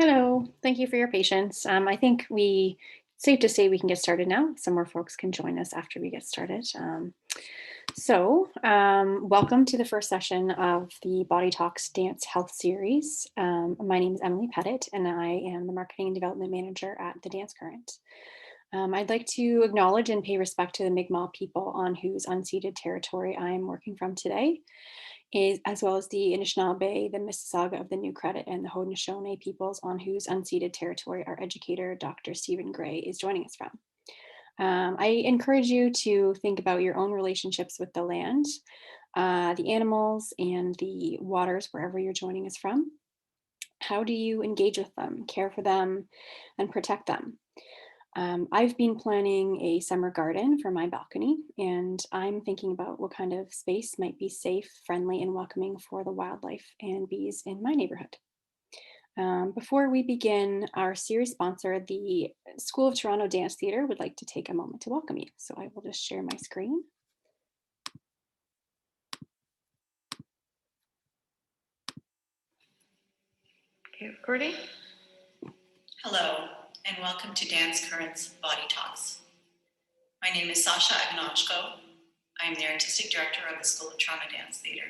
Hello, thank you for your patience. I think safe to say we can get started now. Some more folks can join us after we get started. Welcome to the first session of the Body Talks Dance Health Series. My name is Emily Pettit, and I am the Marketing and Development Manager at the Dance Current. I'd like to acknowledge and pay respect to the Mi'kmaq people on whose unceded territory I am working from today, as well as the Anishinaabe, the Mississauga of the New Credit, and the Haudenosaunee peoples on whose unceded territory our educator, Dr. Stephen Gray, is joining us from. I encourage you to think about your own relationships with the land, the animals, and the waters wherever you're joining us from. How do you engage with them, care for them, and protect them? I've been planning a summer garden for my balcony, and I'm thinking about what kind of space might be safe, friendly, and welcoming for the wildlife and bees in my neighborhood. Before we begin, our series sponsor, the School of Toronto Dance Theatre, would like to take a moment to welcome you. So I will just share my screen. Okay, recording. Hello, and welcome to Dance Current's Body Talks. My name is Sasha Agnochko. I am the Artistic Director of the School of Toronto Dance Theatre.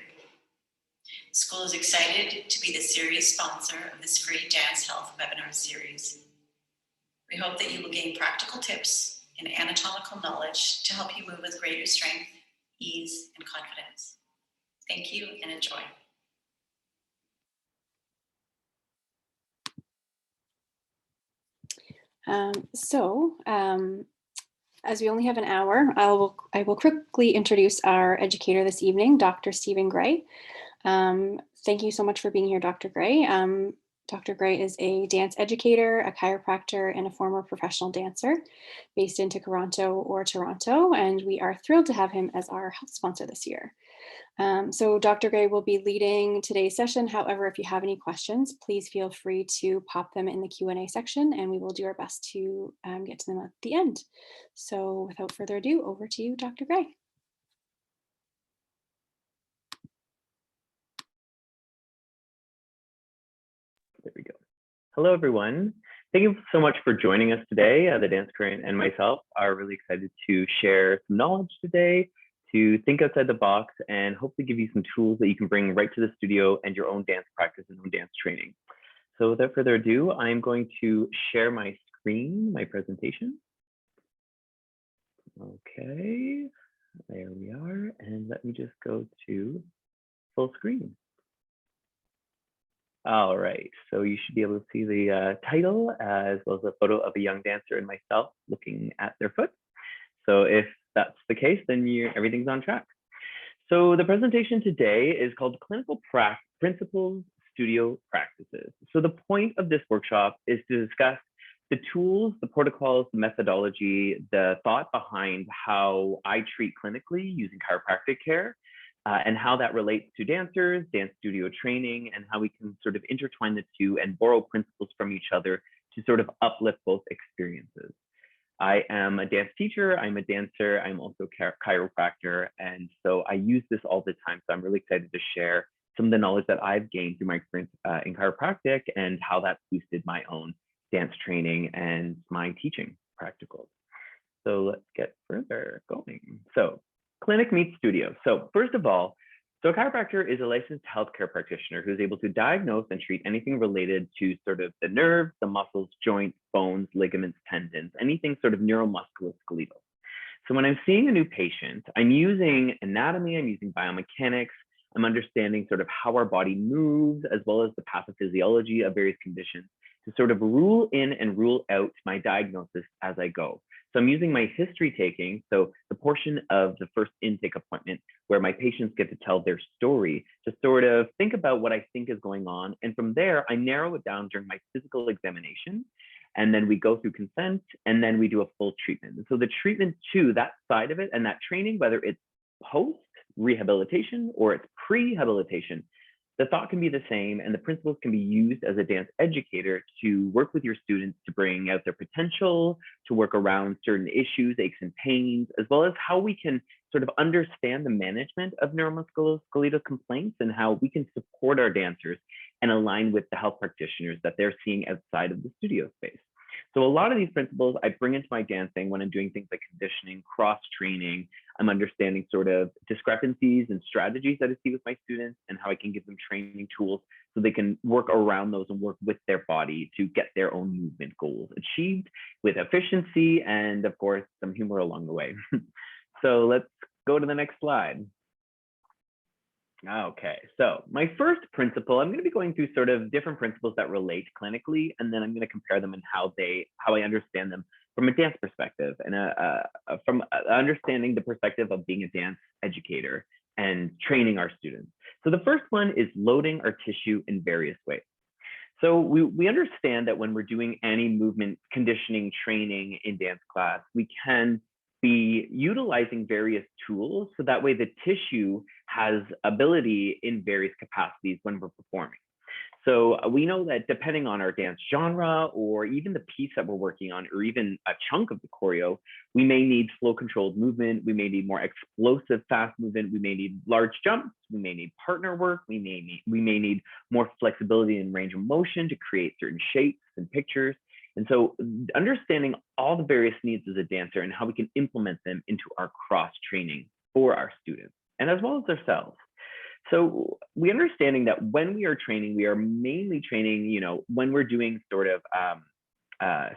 The school is excited to be the series sponsor of this free dance health webinar series. We hope that you will gain practical tips and anatomical knowledge to help you move with greater strength, ease, and confidence. Thank you and enjoy. As we only have an hour, I will quickly introduce our educator this evening, Dr. Stephen Gray. Thank you so much for being here, Dr. Gray. Dr. Gray is a dance educator, a chiropractor, and a former professional dancer based in Toronto, and we are thrilled to have him as our health sponsor this year. So Dr. Gray will be leading today's session. However, if you have any questions, please feel free to pop them in the Q&A section, and we will do our best to get to them at the end. So without further ado, over to you, Dr. Gray. There we go. Hello, everyone. Thank you so much for joining us today. The Dance Current and myself are really excited to share some knowledge today, to think outside the box, and hopefully give you some tools that you can bring right to the studio and your own dance practice and own dance training. So without further ado, I'm going to share my screen, my presentation. Okay, there we are. And let me just go to full screen. All right, so you should be able to see the title as well as a photo of a young dancer and myself looking at their foot. So if that's the case, then everything's on track. So the presentation today is called Clinical Principles Studio Practices. So the point of this workshop is to discuss the tools, the protocols, the methodology, the thought behind how I treat clinically using chiropractic care, and how that relates to dancers, dance studio training, and how we can sort of intertwine the two and borrow principles from each other to sort of uplift both experiences. I am a dance teacher, I'm a dancer, I'm also a chiropractor, and so I use this all the time. So I'm really excited to share some of the knowledge that I've gained through my experience in chiropractic and how that's boosted my own dance training and my teaching practicals. So let's get further going. So clinic meets studio. So first of all, so a chiropractor is a licensed healthcare practitioner who's able to diagnose and treat anything related to sort of the nerves, the muscles, joints, bones, ligaments, tendons, anything sort of neuromusculoskeletal. So when I'm seeing a new patient, I'm using anatomy, I'm using biomechanics, I'm understanding sort of how our body moves, as well as the pathophysiology of various conditions to sort of rule in and rule out my diagnosis as I go. So I'm using my history taking, so the portion of the first intake appointment where my patients get to tell their story, to sort of think about what I think is going on. And from there, I narrow it down during my physical examination. And then we go through consent, and then we do a full treatment. And so the treatment too, that side of it, and that training, whether it's post-rehabilitation or it's pre-habilitation, the thought can be the same, and the principles can be used as a dance educator to work with your students to bring out their potential, to work around certain issues, aches and pains, as well as how we can sort of understand the management of neuromusculoskeletal complaints and how we can support our dancers and align with the health practitioners that they're seeing outside of the studio space. So a lot of these principles I bring into my dancing when I'm doing things like conditioning, cross-training. I'm understanding sort of discrepancies and strategies that I see with my students and how I can give them training tools so they can work around those and work with their body to get their own movement goals achieved with efficiency and, of course, some humor along the way. So let's go to the next slide. Okay, so my first principle, I'm going to be going through sort of different principles that relate clinically, and then I'm going to compare them and how I understand them from a dance perspective and from understanding the perspective of being a dance educator and training our students. So the first one is loading our tissue in various ways. So we understand that when we're doing any movement conditioning training in dance class, we can be utilizing various tools so that way the tissue has ability in various capacities when we're performing. So we know that depending on our dance genre or even the piece that we're working on, or even a chunk of the choreo, we may need flow controlled movement, we may need more explosive fast movement, we may need large jumps, we may need partner work, we may need more flexibility and range of motion to create certain shapes and pictures. And so understanding all the various needs as a dancer and how we can implement them into our cross training for our students and as well as ourselves. So we understanding that when we are training, we are mainly training, when we're doing sort of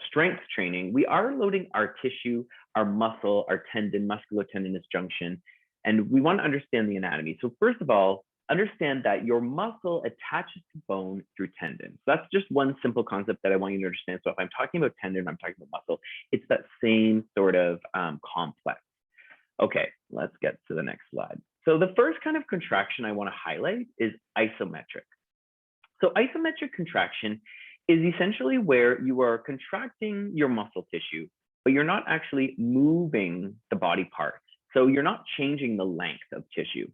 strength training, we are loading our tissue, our muscle, our tendon, musculotendinous junction, and we want to understand the anatomy. So first of all, understand that your muscle attaches to bone through tendon. So that's just one simple concept that I want you to understand. So if I'm talking about tendon, I'm talking about muscle, it's that same sort of complex. Okay, let's get to the next slide. So the first kind of contraction I want to highlight is isometric. So isometric contraction is essentially where you are contracting your muscle tissue, but you're not actually moving the body parts. So you're not changing the length of tissue.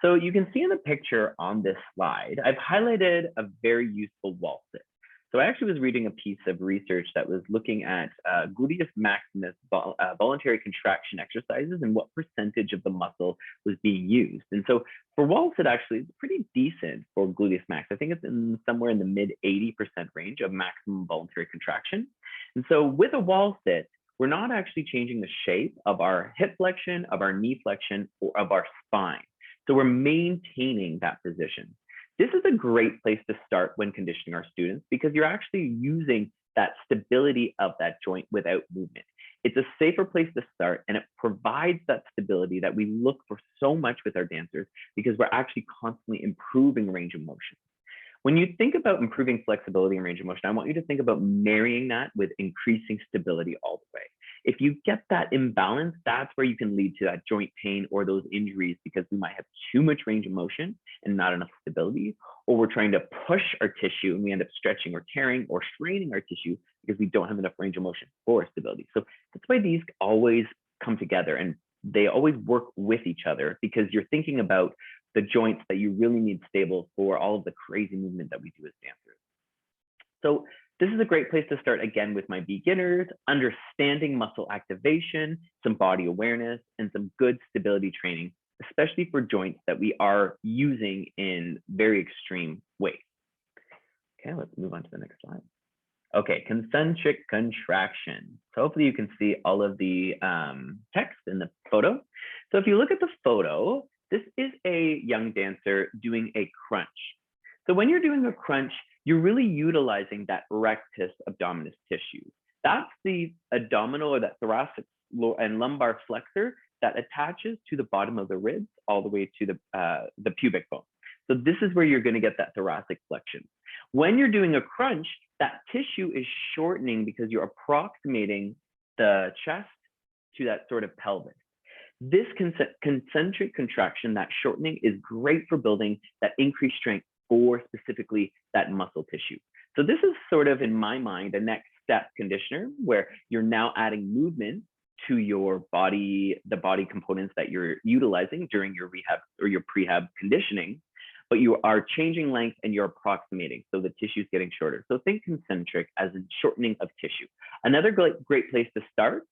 So you can see in the picture on this slide, I've highlighted a very useful wall sit. So I actually was reading a piece of research that was looking at gluteus maximus voluntary contraction exercises and what percentage of the muscle was being used. And so for wall sit, actually, it's pretty decent for gluteus max. I think it's somewhere in the mid 80% range of maximum voluntary contraction. And so with a wall sit, we're not actually changing the shape of our hip flexion, of our knee flexion, or of our spine. So we're maintaining that position. This is a great place to start when conditioning our students because you're actually using that stability of that joint without movement. It's a safer place to start and it provides that stability that we look for so much with our dancers because we're actually constantly improving range of motion. When you think about improving flexibility and range of motion, I want you to think about marrying that with increasing stability all the way. If you get that imbalance, that's where you can lead to that joint pain or those injuries because we might have too much range of motion and not enough stability, or we're trying to push our tissue and we end up stretching or tearing or straining our tissue because we don't have enough range of motion for stability. So that's why these always come together and they always work with each other because you're thinking about the joints that you really need stable for all of the crazy movement that we do as dancers. So this is a great place to start again with my beginners, understanding muscle activation, some body awareness, and some good stability training, especially for joints that we are using in very extreme ways. Okay, let's move on to the next slide. Okay, concentric contraction. So hopefully you can see all of the text in the photo. So if you look at the photo, this is a young dancer doing a crunch. So when you're doing a crunch, you're really utilizing that rectus abdominis tissue. That's the abdominal or that thoracic and lumbar flexor that attaches to the bottom of the ribs all the way to the pubic bone. So this is where you're going to get that thoracic flexion. When you're doing a crunch, that tissue is shortening because you're approximating the chest to that sort of pelvis. This concentric contraction, that shortening, is great for building that increased strength for specifically that muscle tissue. So this is sort of, in my mind, a next step conditioner where you're now adding movement to your body, the body components that you're utilizing during your rehab or your prehab conditioning, but you are changing length and you're approximating. So the tissue is getting shorter. So think concentric as a shortening of tissue. Another great place to start,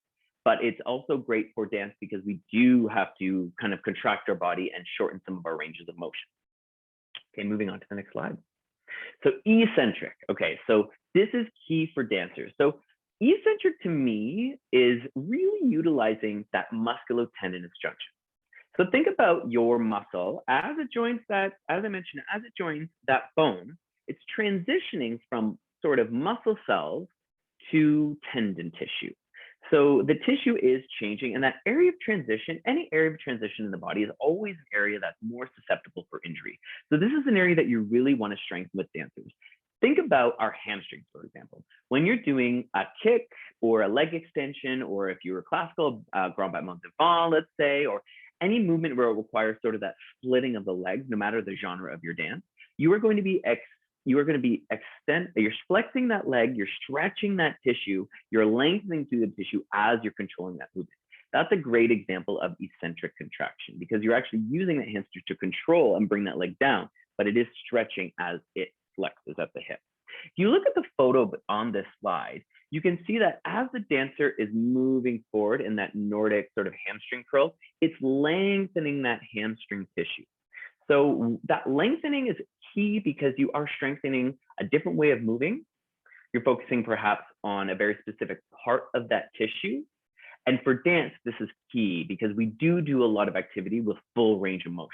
but it's also great for dance because we do have to kind of contract our body and shorten some of our ranges of motion. Okay, moving on to the next slide. So eccentric. Okay, so this is key for dancers. So eccentric to me is really utilizing that musculotendinous junction. So think about your muscle as it joins that, as I mentioned, as it joins that bone, it's transitioning from sort of muscle cells to tendon tissue. So the tissue is changing, and that area of transition, any area of transition in the body is always an area that's more susceptible for injury. So this is an area that you really want to strengthen with dancers. Think about our hamstrings, for example. When you're doing a kick or a leg extension, or if you're a classical grand battement devant, let's say, or any movement where it requires sort of that splitting of the legs, no matter the genre of your dance, you are going to be you're flexing that leg, you're stretching that tissue, you're lengthening through the tissue as you're controlling that movement. That's a great example of eccentric contraction because you're actually using that hamstring to control and bring that leg down, but it is stretching as it flexes at the hip. If you look at the photo on this slide, you can see that as the dancer is moving forward in that Nordic sort of hamstring curl, it's lengthening that hamstring tissue. So that lengthening is key because you are strengthening a different way of moving. You're focusing perhaps on a very specific part of that tissue. And for dance, this is key because we do a lot of activity with full range of motion.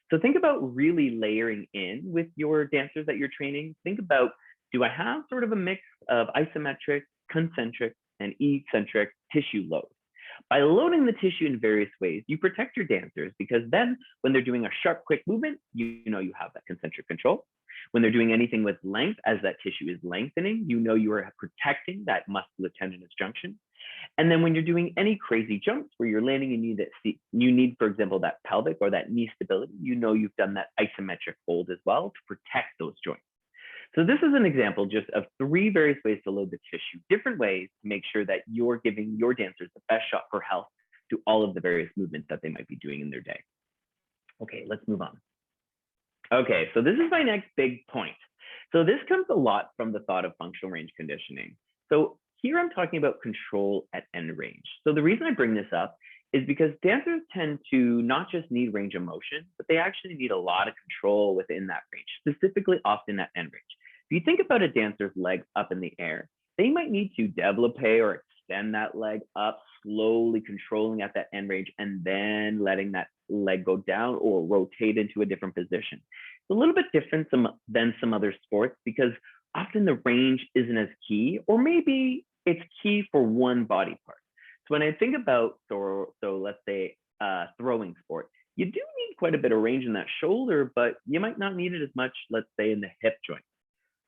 So think about really layering in with your dancers that you're training. Think about, do I have sort of a mix of isometric, concentric, and eccentric tissue load? By loading the tissue in various ways, you protect your dancers because then when they're doing a sharp, quick movement, you know you have that concentric control. When they're doing anything with length, as that tissue is lengthening, you know you are protecting that musculotendinous junction. And then when you're doing any crazy jumps where you're landing and you need, for example, that pelvic or that knee stability, you know you've done that isometric hold as well to protect those joints. So this is an example just of 3 various ways to load the tissue, different ways to make sure that you're giving your dancers the best shot for health to all of the various movements that they might be doing in their day. Okay, let's move on. Okay, so this is my next big point. So this comes a lot from the thought of functional range conditioning. So here I'm talking about control at end range. So the reason I bring this up is because dancers tend to not just need range of motion, but they actually need a lot of control within that range, specifically often at end range. If you think about a dancer's leg up in the air, they might need to développer or extend that leg up, slowly controlling at that end range, and then letting that leg go down or rotate into a different position. It's a little bit different than some other sports because often the range isn't as key, or maybe it's key for one body part. So when I think about, so let's say throwing sport, you do need quite a bit of range in that shoulder, but you might not need it as much, let's say, in the hip joint.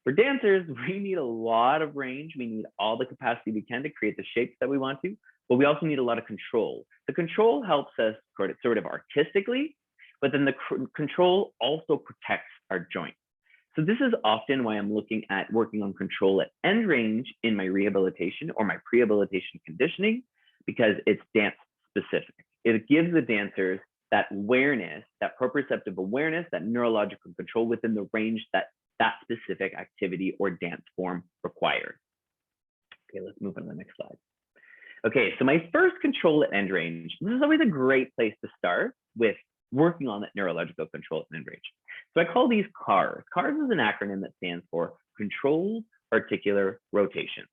For dancers, we need a lot of range. We need all the capacity we can to create the shapes that we want to, but we also need a lot of control. The control helps us sort of artistically, but then the control also protects our joint. So this is often why I'm looking at working on control at end range in my rehabilitation or my pre-habilitation conditioning, because it's dance specific. It gives the dancers that awareness, that proprioceptive awareness, that neurological control within the range that that specific activity or dance form requires. Okay, let's move on to the next slide. Okay, so my first control at end range, this is always a great place to start with working on that neurological control at end range. So I call these CARs. CARs is an acronym that stands for Controlled Articular Rotation.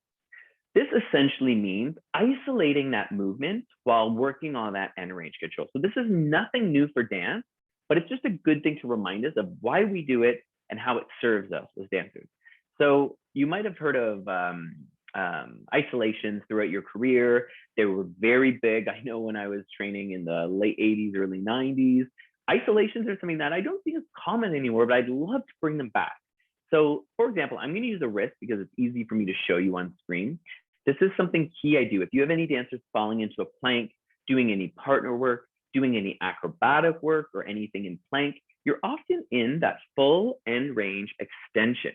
This essentially means isolating that movement while working on that end range control. So this is nothing new for dance, but it's just a good thing to remind us of why we do it and how it serves us as dancers. So you might have heard of isolations throughout your career. They were very big. I know when I was training in the late 80s, early 90s, isolations are something that I don't think is common anymore, but I'd love to bring them back. So for example, I'm going to use a wrist because it's easy for me to show you on screen. This is something key I do. If you have any dancers falling into a plank, doing any partner work, doing any acrobatic work or anything in plank, you're often in that full end range extension.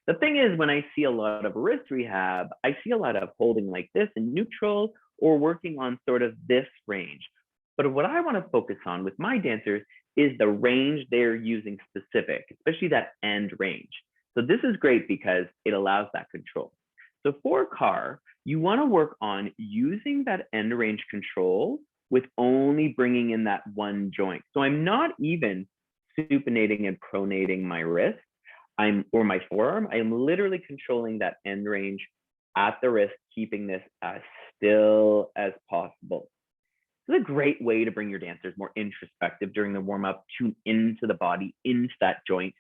The thing is, when I see a lot of wrist rehab, I see a lot of holding like this in neutral or working on sort of this range. But what I want to focus on with my dancers is the range they're using specific, especially that end range. So this is great because it allows that control. So for CAR, you want to work on using that end range control with only bringing in that one joint. So I'm not even supinating and pronating my wrist. or my forearm, I'm literally controlling that end range at the wrist, keeping this as still as possible. This is a great way to bring your dancers more introspective during the warm up, tune into the body, into that joint,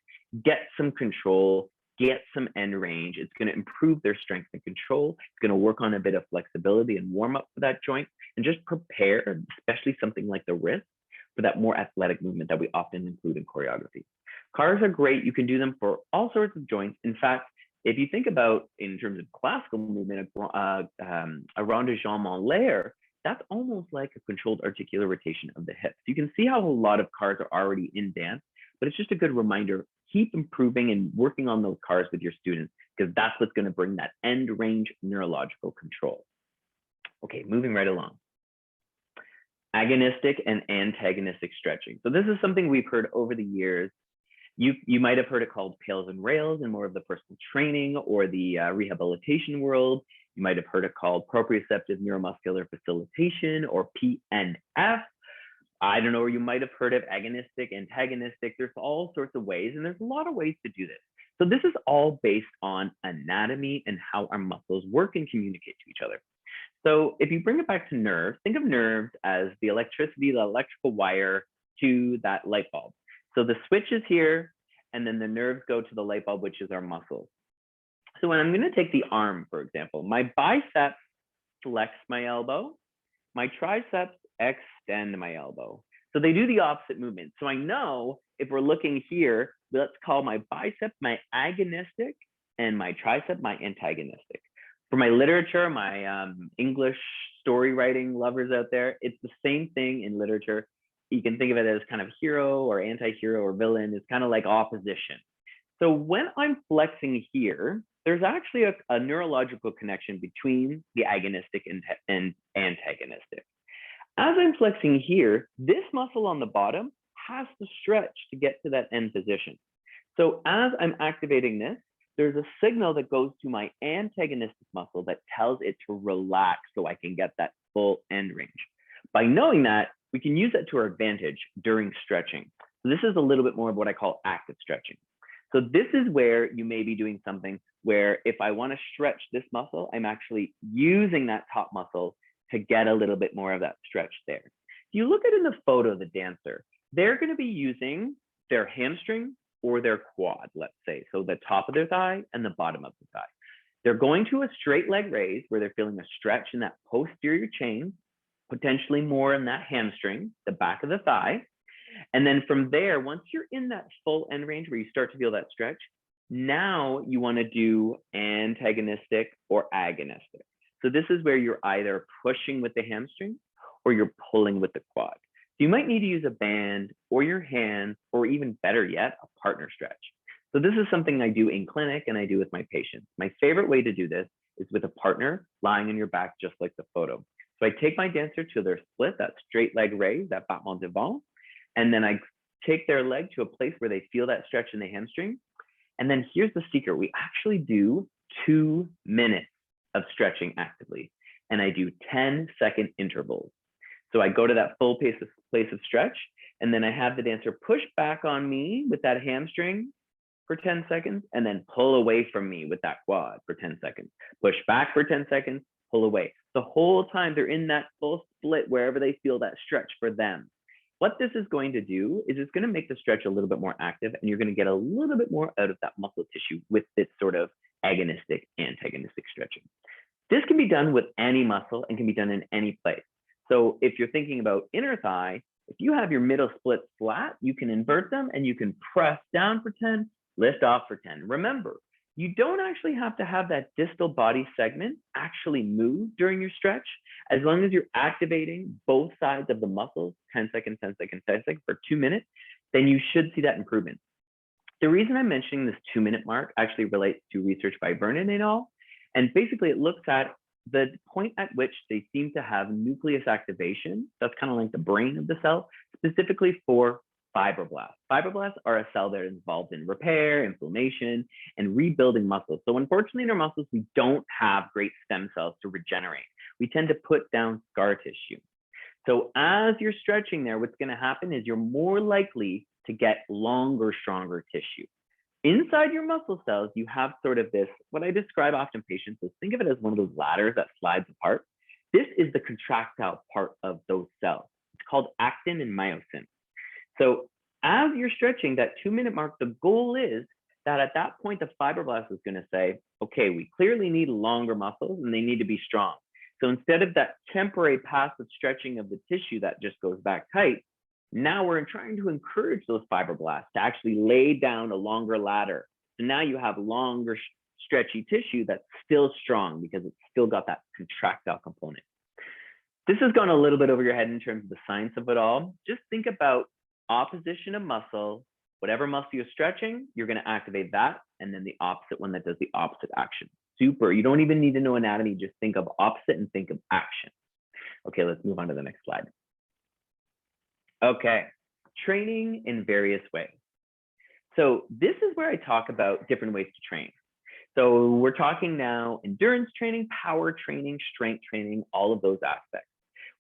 get some control, get some end range. It's going to improve their strength and control. It's going to work on a bit of flexibility and warm up for that joint, and just prepare, especially something like the wrist, for that more athletic movement that we often include in choreography. Cars are great. You can do them for all sorts of joints. In fact, if you think about in terms of classical movement, a rond de jambe en l'air, that's almost like a controlled articular rotation of the hips. You can see how a lot of cars are already in dance, but it's just a good reminder, keep improving and working on those cars with your students, because that's what's going to bring that end range neurological control. Okay, moving right along. Agonistic and antagonistic stretching. So this is something we've heard over the years. You might have heard it called pails and rails in more of the personal training or the rehabilitation world. You might have heard it called proprioceptive neuromuscular facilitation, or PNF. I don't know, or you might have heard of agonistic, antagonistic. There's all sorts of ways, and there's a lot of ways to do this. So this is all based on anatomy and how our muscles work and communicate to each other. So if you bring it back to nerves, think of nerves as the electricity, the electrical wire to that light bulb. So the switch is here, and then the nerves go to the light bulb, which is our muscles. So when I'm going to take the arm, for example, my biceps flex my elbow, my triceps extend my elbow. So they do the opposite movement. So I know if we're looking here, let's call my bicep my agonistic and my tricep my antagonistic. For my literature, my English story writing lovers out there, it's the same thing in literature. You can think of it as kind of hero or anti-hero or villain. It's kind of like opposition. So when I'm flexing here, there's actually a neurological connection between the agonistic and antagonistic. As I'm flexing here, this muscle on the bottom has to stretch to get to that end position. So as I'm activating this, there's a signal that goes to my antagonistic muscle that tells it to relax so I can get that full end range. By knowing that, we can use that to our advantage during stretching. So this is a little bit more of what I call active stretching. So this is where you may be doing something where if I want to stretch this muscle, I'm actually using that top muscle to get a little bit more of that stretch there. If you look at in the photo of the dancer, they're going to be using their hamstring or their quad, let's say. So the top of their thigh and the bottom of the thigh. They're going to a straight leg raise where they're feeling a stretch in that posterior chain, potentially more in that hamstring, the back of the thigh. And then from there, once you're in that full end range where you start to feel that stretch, now you want to do antagonistic or agonistic. So this is where you're either pushing with the hamstring or you're pulling with the quad. So you might need to use a band or your hands, or even better yet, a partner stretch. So this is something I do in clinic and I do with my patients. My favorite way to do this is with a partner lying on your back, just like the photo. So I take my dancer to their split, that straight leg raise, that battement devant, and then I take their leg to a place where they feel that stretch in the hamstring. And then here's the secret. We actually do 2 minutes of stretching actively, and I do 10-second intervals. So I go to that full place of stretch, and then I have the dancer push back on me with that hamstring for 10 seconds, and then pull away from me with that quad for 10 seconds. Push back for 10 seconds, pull away. The whole time they're in that full split wherever they feel that stretch for them. What this is going to do is it's going to make the stretch a little bit more active, and you're going to get a little bit more out of that muscle tissue with this sort of agonistic, antagonistic stretching. This can be done with any muscle and can be done in any place. So if you're thinking about inner thigh, if you have your middle split flat, you can invert them and you can press down for 10, lift off for 10. Remember, you don't actually have to have that distal body segment actually move during your stretch. As long as you're activating both sides of the muscles, 10 seconds, 10 seconds, 10 seconds for 2 minutes, then you should see that improvement. The reason I'm mentioning this 2-minute mark actually relates to research by Vernon et al. And basically it looks at the point at which they seem to have nucleus activation. That's kind of like the brain of the cell, specifically for fibroblasts. Fibroblasts are a cell that is involved in repair, inflammation, and rebuilding muscles. So unfortunately in our muscles, we don't have great stem cells to regenerate. We tend to put down scar tissue. So as you're stretching there, what's going to happen is you're more likely to get longer, stronger tissue. Inside your muscle cells, you have sort of this, what I describe often patients is think of it as one of those ladders that slides apart. This is the contractile part of those cells. It's called actin and myosin. So as you're stretching that 2-minute mark, the goal is that at that point, the fibroblast is going to say, okay, we clearly need longer muscles and they need to be strong. So instead of that temporary passive stretching of the tissue that just goes back tight, now we're trying to encourage those fibroblasts to actually lay down a longer ladder. So now you have longer stretchy tissue that's still strong because it's still got that contractile component. This has gone a little bit over your head in terms of the science of it all. Just think about opposition of muscle. Whatever muscle you're stretching, you're going to activate that, and then the opposite one that does the opposite action. Super. You don't even need to know anatomy. Just think of opposite and think of action. Okay, let's move on to the next slide. Okay, training in various ways. So this is where I talk about different ways to train. So we're talking now endurance training, power training, strength training, all of those aspects.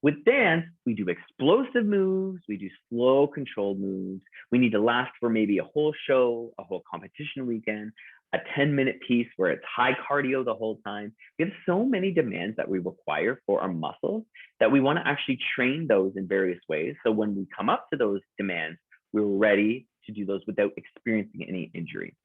With dance, we do explosive moves, we do slow controlled moves. We need to last for maybe a whole show, a whole competition weekend, a 10-minute piece where it's high cardio the whole time. We have so many demands that we require for our muscles that we want to actually train those in various ways. So when we come up to those demands, we're ready to do those without experiencing any injury.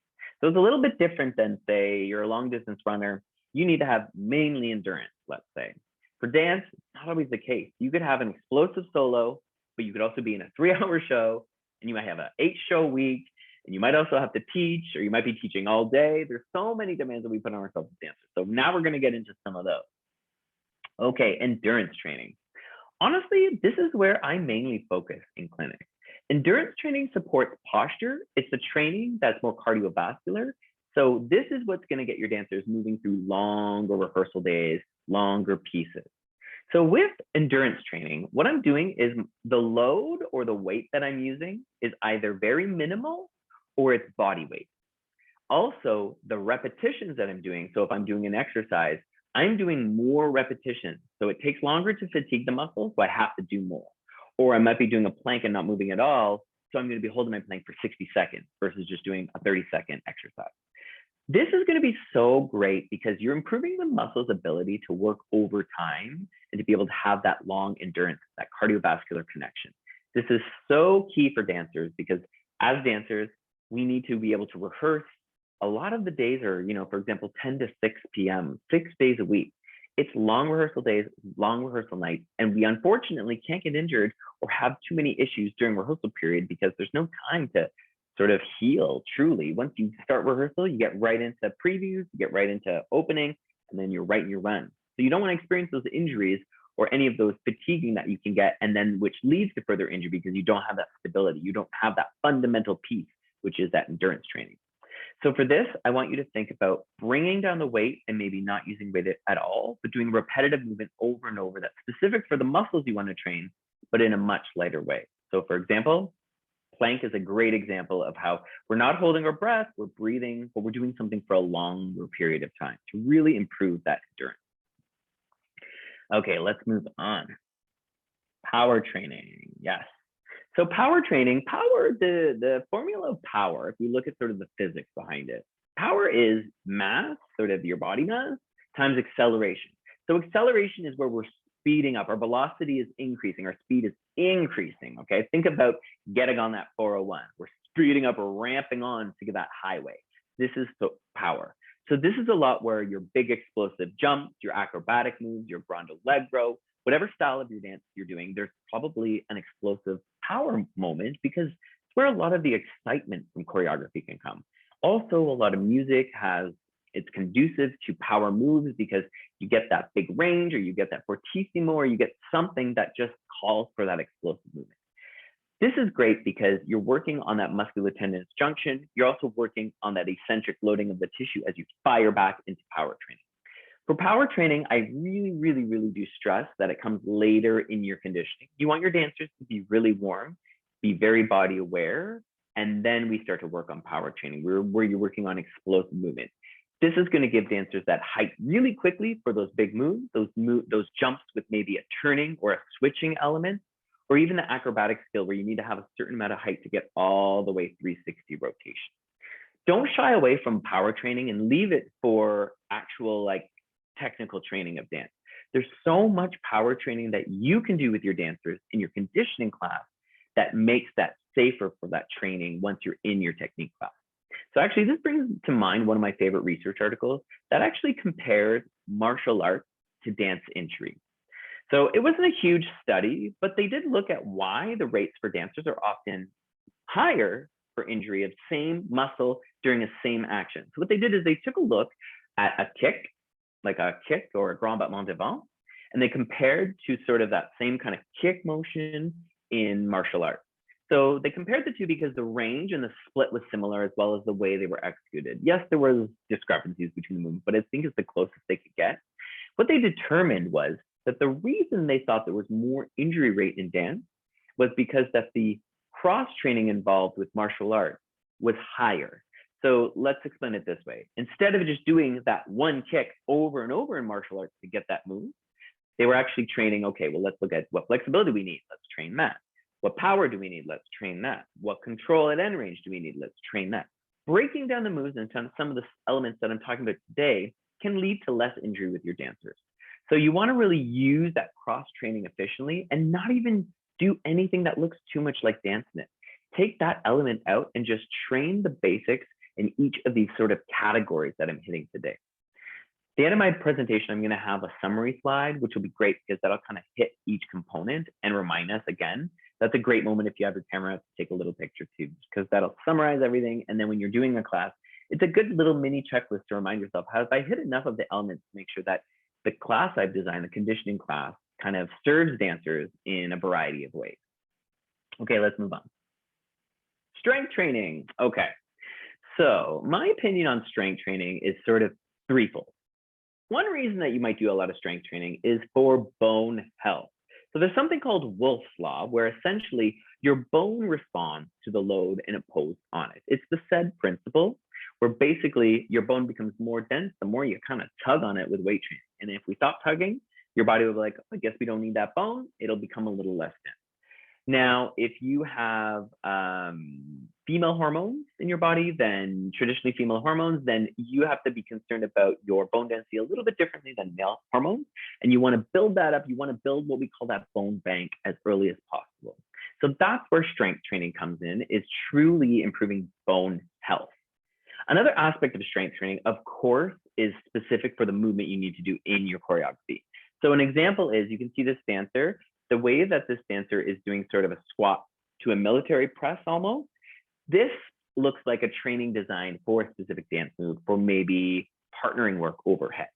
So it's a little bit different than, say, you're a long distance runner. You need to have mainly endurance, let's say. For dance, it's not always the case. You could have an explosive solo, but you could also be in a 3-hour show, and you might have an 8-show week, and you might also have to teach, or you might be teaching all day. There's so many demands that we put on ourselves as dancers. So now we're going to get into some of those. Okay, endurance training. Honestly, this is where I mainly focus in clinic. Endurance training supports posture. It's a training that's more cardiovascular. So this is what's going to get your dancers moving through longer rehearsal days, longer pieces. So with endurance training, what I'm doing is the load or the weight that I'm using is either very minimal or it's body weight. Also, the repetitions that I'm doing, so if I'm doing an exercise, I'm doing more repetitions. So it takes longer to fatigue the muscles, so I have to do more. Or I might be doing a plank and not moving at all, so I'm going to be holding my plank for 60 seconds versus just doing a 30-second exercise. This is going to be so great because you're improving the muscle's ability to work over time and to be able to have that long endurance, that cardiovascular connection. This is so key for dancers because as dancers, we need to be able to rehearse. A lot of the days are, for example, 10 to 6 p.m., 6 days a week. It's long rehearsal days, long rehearsal nights, and we unfortunately can't get injured or have too many issues during rehearsal period because there's no time to sort of heal truly. Once you start rehearsal, you get right into previews, you get right into opening, and then you're right in your run. So you don't want to experience those injuries or any of those fatiguing that you can get, and then which leads to further injury because you don't have that stability. You don't have that fundamental piece, which is that endurance training. So for this, I want you to think about bringing down the weight and maybe not using weight at all, but doing repetitive movement over and over that's specific for the muscles you want to train, but in a much lighter way. So for example, plank is a great example of how we're not holding our breath, we're breathing, but we're doing something for a longer period of time to really improve that endurance. Okay, let's move on. Power training, yes. So power training, the formula of power, if you look at sort of the physics behind it, power is mass, sort of your body mass, times acceleration. So acceleration is where we're speeding up. Our velocity is increasing. Our speed is increasing, okay? Think about getting on that 401. We're speeding up, we're ramping on to that highway. This is power. So this is a lot where your big explosive jumps, your acrobatic moves, your grundle leg row, whatever style of your dance you're doing, there's probably an explosive power moment because it's where a lot of the excitement from choreography can come. Also, a lot of music it's conducive to power moves because you get that big range or you get that fortissimo or you get something that just calls for that explosive movement. This is great because you're working on that musculotendinous junction. You're also working on that eccentric loading of the tissue as you fire back into power training. For power training, I really, really, really do stress that it comes later in your conditioning. You want your dancers to be really warm, be very body aware, and then we start to work on power training where you're working on explosive movement. This is going to give dancers that height really quickly for those big moves, those jumps with maybe a turning or a switching element, or even the acrobatic skill where you need to have a certain amount of height to get all the way 360 rotation. don't shy away from power training and leave it for actual like technical training of dance. There's so much power training that you can do with your dancers in your conditioning class that makes that safer for that training once you're in your technique class. So actually, this brings to mind one of my favorite research articles that actually compared martial arts to dance injury. So it wasn't a huge study, but they did look at why the rates for dancers are often higher for injury of same muscle during a same action. So what they did is they took a look at a kick, like a kick or a grand battement devant, and they compared to sort of that same kind of kick motion in martial arts. So they compared the two because the range and the split was similar, as well as the way they were executed. Yes, there was discrepancies between the movements, but I think it's the closest they could get. What they determined was that the reason they thought there was more injury rate in dance was because that the cross training involved with martial arts was higher. So let's explain it this way. Instead of just doing that one kick over and over in martial arts to get that move, they were actually training, okay, well, let's look at what flexibility we need. Let's train that. What power do we need? Let's train that. What control at end range do we need? Let's train that. Breaking down the moves and some of the elements that I'm talking about today can lead to less injury with your dancers. So you want to really use that cross training efficiently and not even do anything that looks too much like dance in it. Take that element out and just train the basics in each of these sort of categories that I'm hitting today. At the end of my presentation, I'm going to have a summary slide, which will be great because that'll kind of hit each component and remind us again. That's a great moment if you have your camera to take a little picture too, because that'll summarize everything. And then when you're doing a class, it's a good little mini checklist to remind yourself, how if I hit enough of the elements to make sure that the class I've designed, the conditioning class, kind of serves dancers in a variety of ways. Okay, let's move on. Strength training. Okay, so my opinion on strength training is sort of threefold. One reason that you might do a lot of strength training is for bone health. So there's something called Wolff's Law, where essentially your bone responds to the load and imposed on it. It's the said principle where basically your bone becomes more dense the more you kind of tug on it with weight training. And if we stop tugging, your body will be like, I guess we don't need that bone. It'll become a little less dense. Now, if you have female hormones in your body, then traditionally female hormones, then you have to be concerned about your bone density a little bit differently than male hormones. And you want to build that up. You want to build what we call that bone bank as early as possible. So that's where strength training comes in, is truly improving bone health. Another aspect of strength training, of course, is specific for the movement you need to do in your choreography. So an example is, you can see this dancer, the way that this dancer is doing sort of a squat to a military press almost. This looks like a training designed for a specific dance move, for maybe partnering work overhead.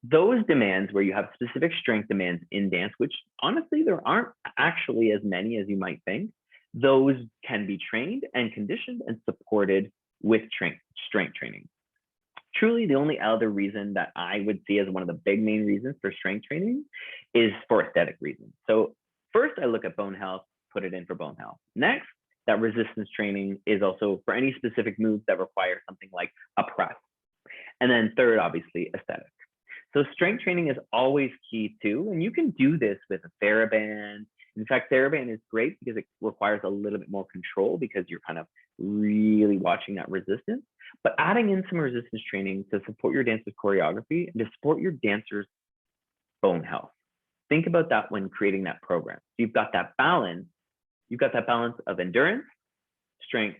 Those demands where you have specific strength demands in dance, which honestly, there aren't actually as many as you might think, those can be trained and conditioned and supported with strength training. Truly, the only other reason that I would see as one of the big main reasons for strength training is for aesthetic reasons. So first, I look at bone health, put it in for bone health. Next, that resistance training is also for any specific moves that require something like a press. And then third, obviously, aesthetic. So strength training is always key too, and you can do this with a TheraBand. In fact, TheraBand is great because it requires a little bit more control because you're kind of really watching that resistance. But adding in some resistance training to support your dancer's choreography and to support your dancer's bone health. Think about that when creating that program. You've got that balance. You've got that balance of endurance, strength,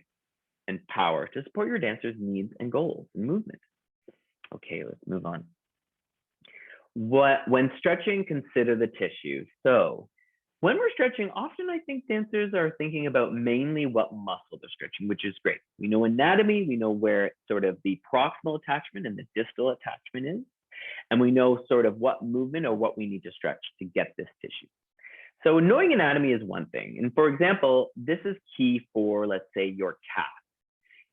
and power to support your dancer's needs and goals and movement. Okay, let's move on. When stretching, consider the tissue. So when we're stretching, often I think dancers are thinking about mainly what muscle they're stretching, which is great. We know anatomy, we know where sort of the proximal attachment and the distal attachment is, and we know sort of what movement or what we need to stretch to get this tissue. So knowing anatomy is one thing. And for example, this is key for, let's say, your calf.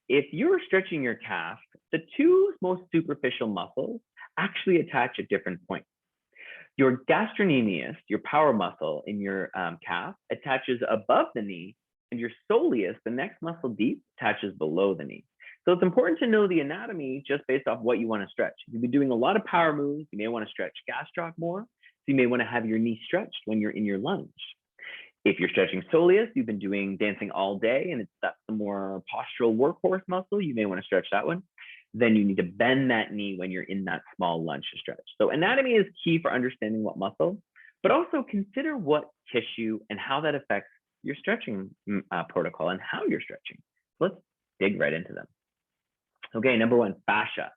If you're stretching your calf, the two most superficial muscles actually attach at different points. Your gastrocnemius, your power muscle in your calf, attaches above the knee, and your soleus, the next muscle deep, attaches below the knee. So it's important to know the anatomy just based off what you want to stretch. If you've been doing a lot of power moves, you may want to stretch gastroc more. So you may want to have your knee stretched when you're in your lunge. If you're stretching soleus, you've been doing dancing all day and that's the more postural workhorse muscle, you may want to stretch that one. Then you need to bend that knee when you're in that small lunge to stretch. So anatomy is key for understanding what muscle, but also consider what tissue and how that affects your stretching protocol and how you're stretching. So let's dig right into them. Okay, number one, fascia.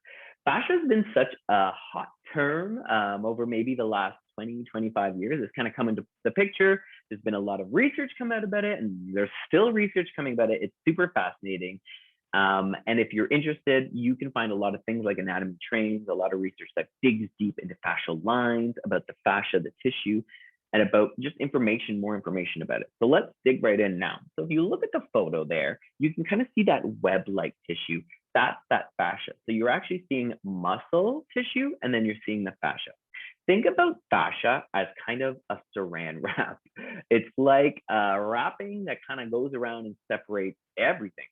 Fascia has been such a hot term over maybe the last 20, 25 years. It's kind of come into the picture. There's been a lot of research come out about it, and there's still research coming about it. It's super fascinating. And if you're interested, you can find a lot of things like Anatomy Trains, a lot of research that digs deep into fascial lines, about the fascia, the tissue, and about just information, more information about it. So let's dig right in now. So if you look at the photo there, you can kind of see that web-like tissue. That's that fascia. So you're actually seeing muscle tissue, and then you're seeing the fascia. Think about fascia as kind of a saran wrap. It's like a wrapping that kind of goes around and separates everything.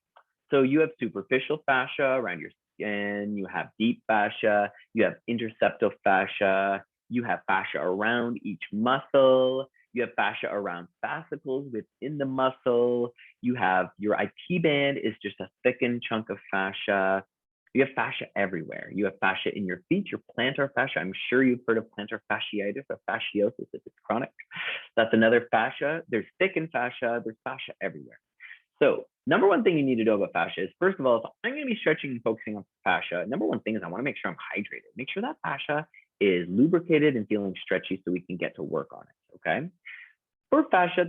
So you have superficial fascia around your skin, you have deep fascia, you have interceptal fascia, you have fascia around each muscle, you have fascia around fascicles within the muscle, you have your IT band is just a thickened chunk of fascia. You have fascia everywhere. You have fascia in your feet, your plantar fascia. I'm sure you've heard of plantar fasciitis or fasciosis if it's chronic. That's another fascia. There's thickened fascia. There's fascia everywhere. So number one thing you need to know about fascia is, first of all, if I'm going to be stretching and focusing on fascia, number one thing is I want to make sure I'm hydrated. Make sure that fascia is lubricated and feeling stretchy so we can get to work on it, okay? For fascia,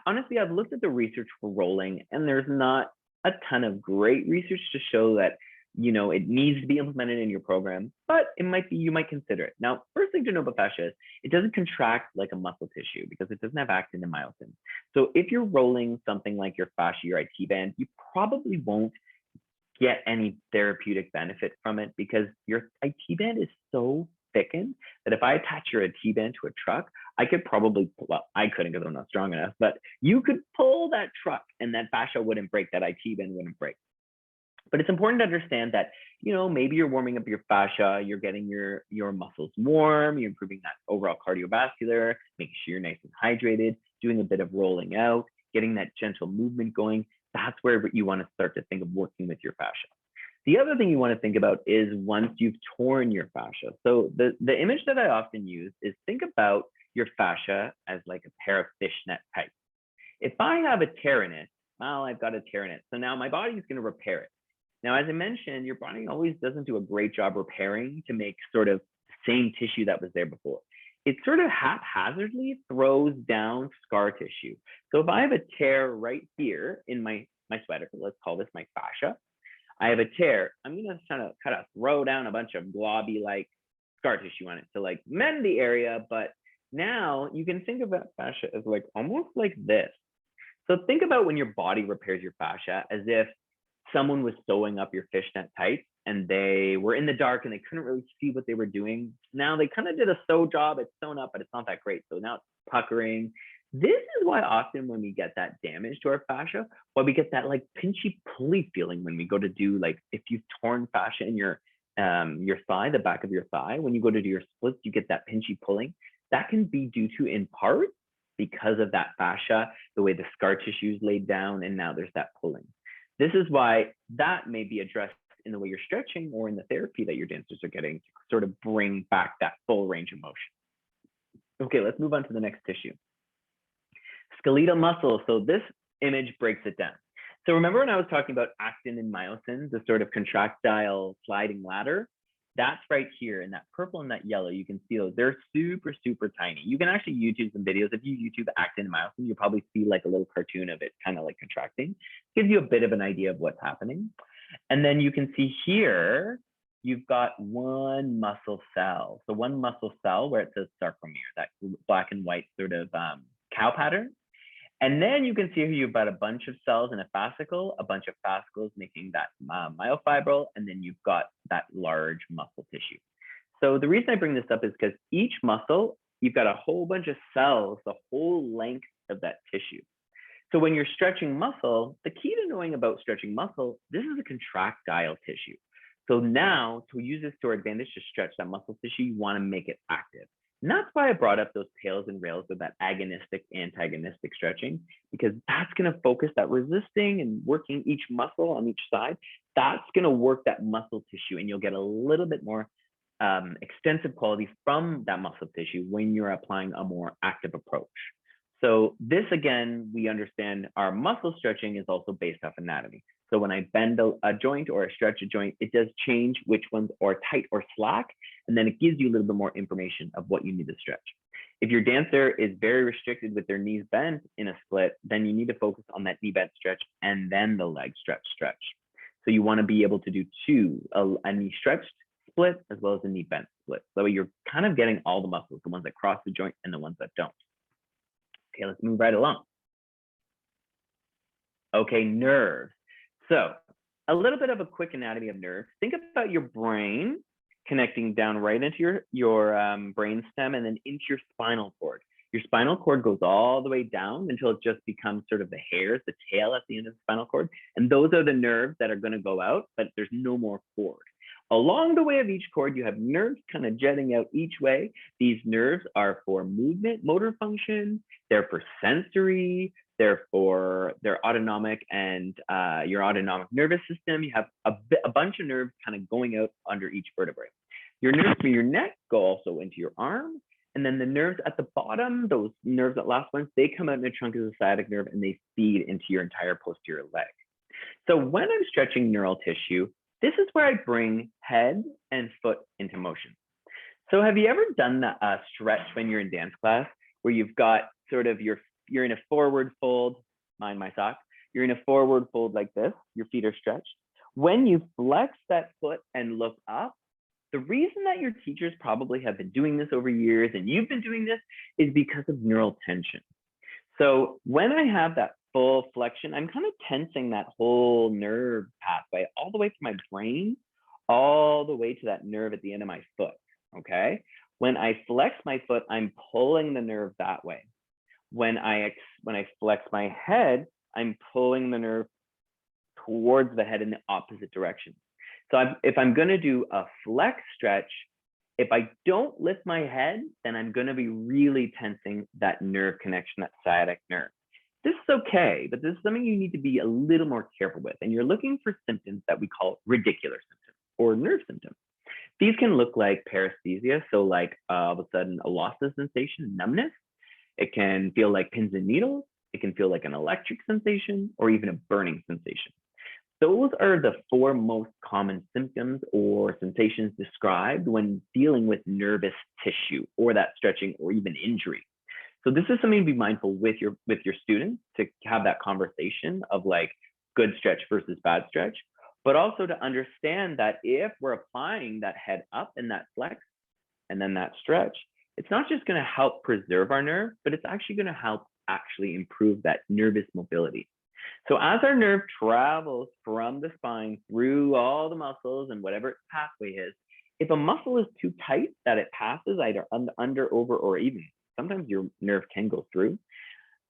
honestly, I've looked at the research for rolling and there's not a ton of great research to show that, it needs to be implemented in your program, but you might consider it. Now, first thing to know about fascia is it doesn't contract like a muscle tissue because it doesn't have actin and myosin. So if you're rolling something like your fascia, your IT band, you probably won't get any therapeutic benefit from it because your IT band is so thickened that if I attach your IT band to a truck, I could probably, well, I couldn't because I'm not strong enough, but you could pull that truck and that fascia wouldn't break, that IT band wouldn't break. But it's important to understand that, maybe you're warming up your fascia, you're getting your muscles warm, you're improving that overall cardiovascular, making sure you're nice and hydrated, doing a bit of rolling out, getting that gentle movement going. That's where you want to start to think of working with your fascia. The other thing you want to think about is once you've torn your fascia. So the image that I often use is think about your fascia as like a pair of fishnet tights. If I have a tear in it, well, I've got a tear in it. So now my body is going to repair it. Now, as I mentioned, your body always doesn't do a great job repairing to make sort of the same tissue that was there before. It sort of haphazardly throws down scar tissue. So if I have a tear right here in my sweater, let's call this my fascia, I have a tear, I'm going to kind of throw down a bunch of globby like scar tissue on it to like mend the area. But now you can think of that fascia as like almost like this. So think about when your body repairs your fascia as if someone was sewing up your fishnet tights and they were in the dark and they couldn't really see what they were doing. Now they kind of did a sew job, it's sewn up, but it's not that great. So now it's puckering. This is why often when we get that damage to our fascia, why we get that like pinchy pulley feeling when we go to do, like if you've torn fascia in your thigh, the back of your thigh, when you go to do your splits, you get that pinchy pulling. That can be due to, in part, because of that fascia, the way the scar tissue is laid down, and now there's that pulling. This is why that may be addressed in the way you're stretching or in the therapy that your dancers are getting to sort of bring back that full range of motion. Okay, let's move on to the next tissue. Skeletal muscle. So this image breaks it down. So remember when I was talking about actin and myosin, the sort of contractile sliding ladder? That's right here in that purple and that yellow. You can see those. They're super, super tiny. You can actually YouTube some videos. If you YouTube actin and myosin, you'll probably see like a little cartoon of it kind of like contracting. Gives you a bit of an idea of what's happening. And then you can see here, you've got one muscle cell. So one muscle cell where it says sarcomere, that black and white sort of cow pattern. And then you can see here you've got a bunch of cells in a fascicle, a bunch of fascicles making that myofibril, and then you've got that large muscle tissue. So the reason I bring this up is because each muscle, you've got a whole bunch of cells, the whole length of that tissue. So when you're stretching muscle, the key to knowing about stretching muscle, this is a contractile tissue. So now to use this to our advantage to stretch that muscle tissue, you want to make it active. And that's why I brought up those tails and rails with that agonistic, antagonistic stretching, because that's going to focus that resisting and working each muscle on each side. That's going to work that muscle tissue, and you'll get a little bit more extensive quality from that muscle tissue when you're applying a more active approach. So this, again, we understand our muscle stretching is also based off anatomy. So when I bend a joint or I stretch a joint, it does change which ones are tight or slack, and then it gives you a little bit more information of what you need to stretch. If your dancer is very restricted with their knees bent in a split, then you need to focus on that knee bent stretch and then the leg stretch. So you want to be able to do two, a knee stretched split as well as a knee bent split. So you're kind of getting all the muscles, the ones that cross the joint and the ones that don't. Okay, let's move right along. Okay, nerves. So a little bit of a quick anatomy of nerves. Think about your brain connecting down right into your brain stem and then into your spinal cord. Your spinal cord goes all the way down until it just becomes sort of the hairs, the tail at the end of the spinal cord. And those are the nerves that are going to go out, but there's no more cord. Along the way of each cord, you have nerves kind of jetting out each way. These nerves are for movement, motor function, they're for sensory, they're autonomic and your autonomic nervous system. You have a bunch of nerves kind of going out under each vertebrae. Your nerves from your neck go also into your arm. And then the nerves at the bottom, those nerves that last ones, they come out in the trunk as a sciatic nerve and they feed into your entire posterior leg. So when I'm stretching neural tissue, this is where I bring head and foot into motion. So have you ever done a stretch when you're in dance class where you've got sort of you're in a forward fold, mind my socks, you're in a forward fold like this, your feet are stretched. When you flex that foot and look up, the reason that your teachers probably have been doing this over years and you've been doing this is because of neural tension. So when I have that full flexion, I'm kind of tensing that whole nerve pathway all the way from my brain, all the way to that nerve at the end of my foot, okay? When I flex my foot, I'm pulling the nerve that way. When I flex my head, I'm pulling the nerve towards the head in the opposite direction. So if I'm going to do a flex stretch, if I don't lift my head, then I'm going to be really tensing that nerve connection, that sciatic nerve. This is okay, but this is something you need to be a little more careful with. And you're looking for symptoms that we call radicular symptoms or nerve symptoms. These can look like paresthesia, so like all of a sudden a loss of sensation, numbness. It can feel like pins and needles. It can feel like an electric sensation or even a burning sensation. Those are the four most common symptoms or sensations described when dealing with nervous tissue or that stretching or even injury. So this is something to be mindful with your students, to have that conversation of like good stretch versus bad stretch, but also to understand that if we're applying that head up and that flex and then that stretch, it's not just going to help preserve our nerve, but it's actually going to help actually improve that nervous mobility. So as our nerve travels from the spine through all the muscles and whatever its pathway is, if a muscle is too tight that it passes either under, over, or even, sometimes your nerve can go through.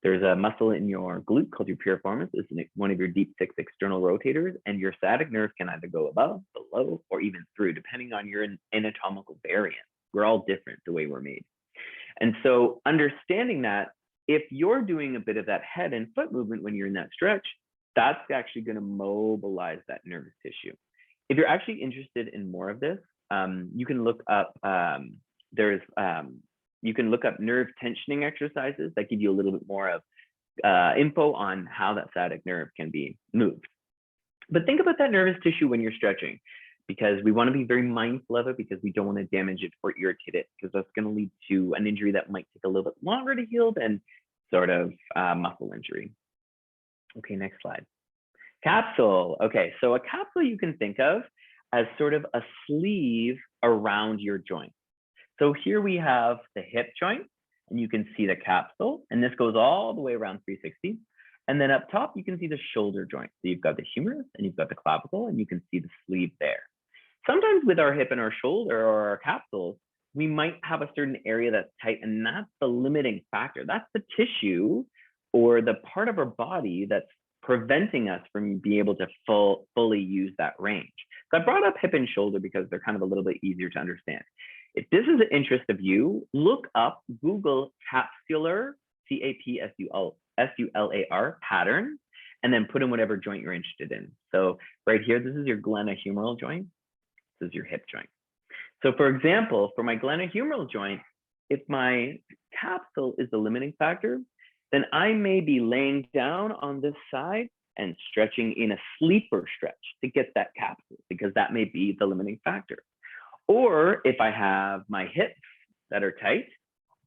There's a muscle in your glute called your piriformis. It's one of your deep six external rotators, and your sciatic nerve can either go above, below, or even through, depending on your anatomical variant. We're all different the way we're made. And so understanding that, if you're doing a bit of that head and foot movement when you're in that stretch, that's actually going to mobilize that nervous tissue. If you're actually interested in more of this, you can look up you can look up nerve tensioning exercises that give you a little bit more of info on how that sciatic nerve can be moved. But think about that nervous tissue when you're stretching, because we want to be very mindful of it, because we don't want to damage it or irritate it, because that's going to lead to an injury that might take a little bit longer to heal than sort of muscle injury. Okay, next slide. Capsule. Okay, so a capsule you can think of as sort of a sleeve around your joint. So here we have the hip joint, and you can see the capsule, and this goes all the way around 360. And then up top, you can see the shoulder joint. So you've got the humerus and you've got the clavicle, and you can see the sleeve there. Sometimes with our hip and our shoulder or our capsules, we might have a certain area that's tight, and that's the limiting factor. That's the tissue or the part of our body that's preventing us from being able to fully use that range. So I brought up hip and shoulder because they're kind of a little bit easier to understand. If this is an interest of you, look up, Google capsular, CAPSULAR pattern, and then put in whatever joint you're interested in. So right here, this is your glenohumeral joint. This is your hip joint. So for example, for my glenohumeral joint, if my capsule is the limiting factor, then I may be laying down on this side and stretching in a sleeper stretch to get that capsule, because that may be the limiting factor. Or if I have my hips that are tight,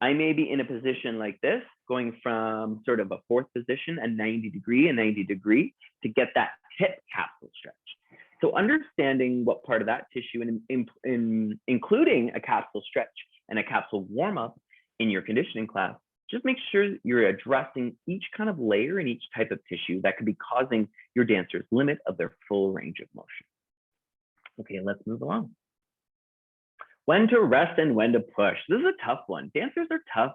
I may be in a position like this, going from sort of a fourth position, a 90 degree, to get that hip capsule stretch. So understanding what part of that tissue, and including a capsule stretch and a capsule warm up in your conditioning class, just make sure you're addressing each kind of layer and each type of tissue that could be causing your dancers limit of their full range of motion. Okay, let's move along. When to rest and when to push. This is a tough one. Dancers are tough.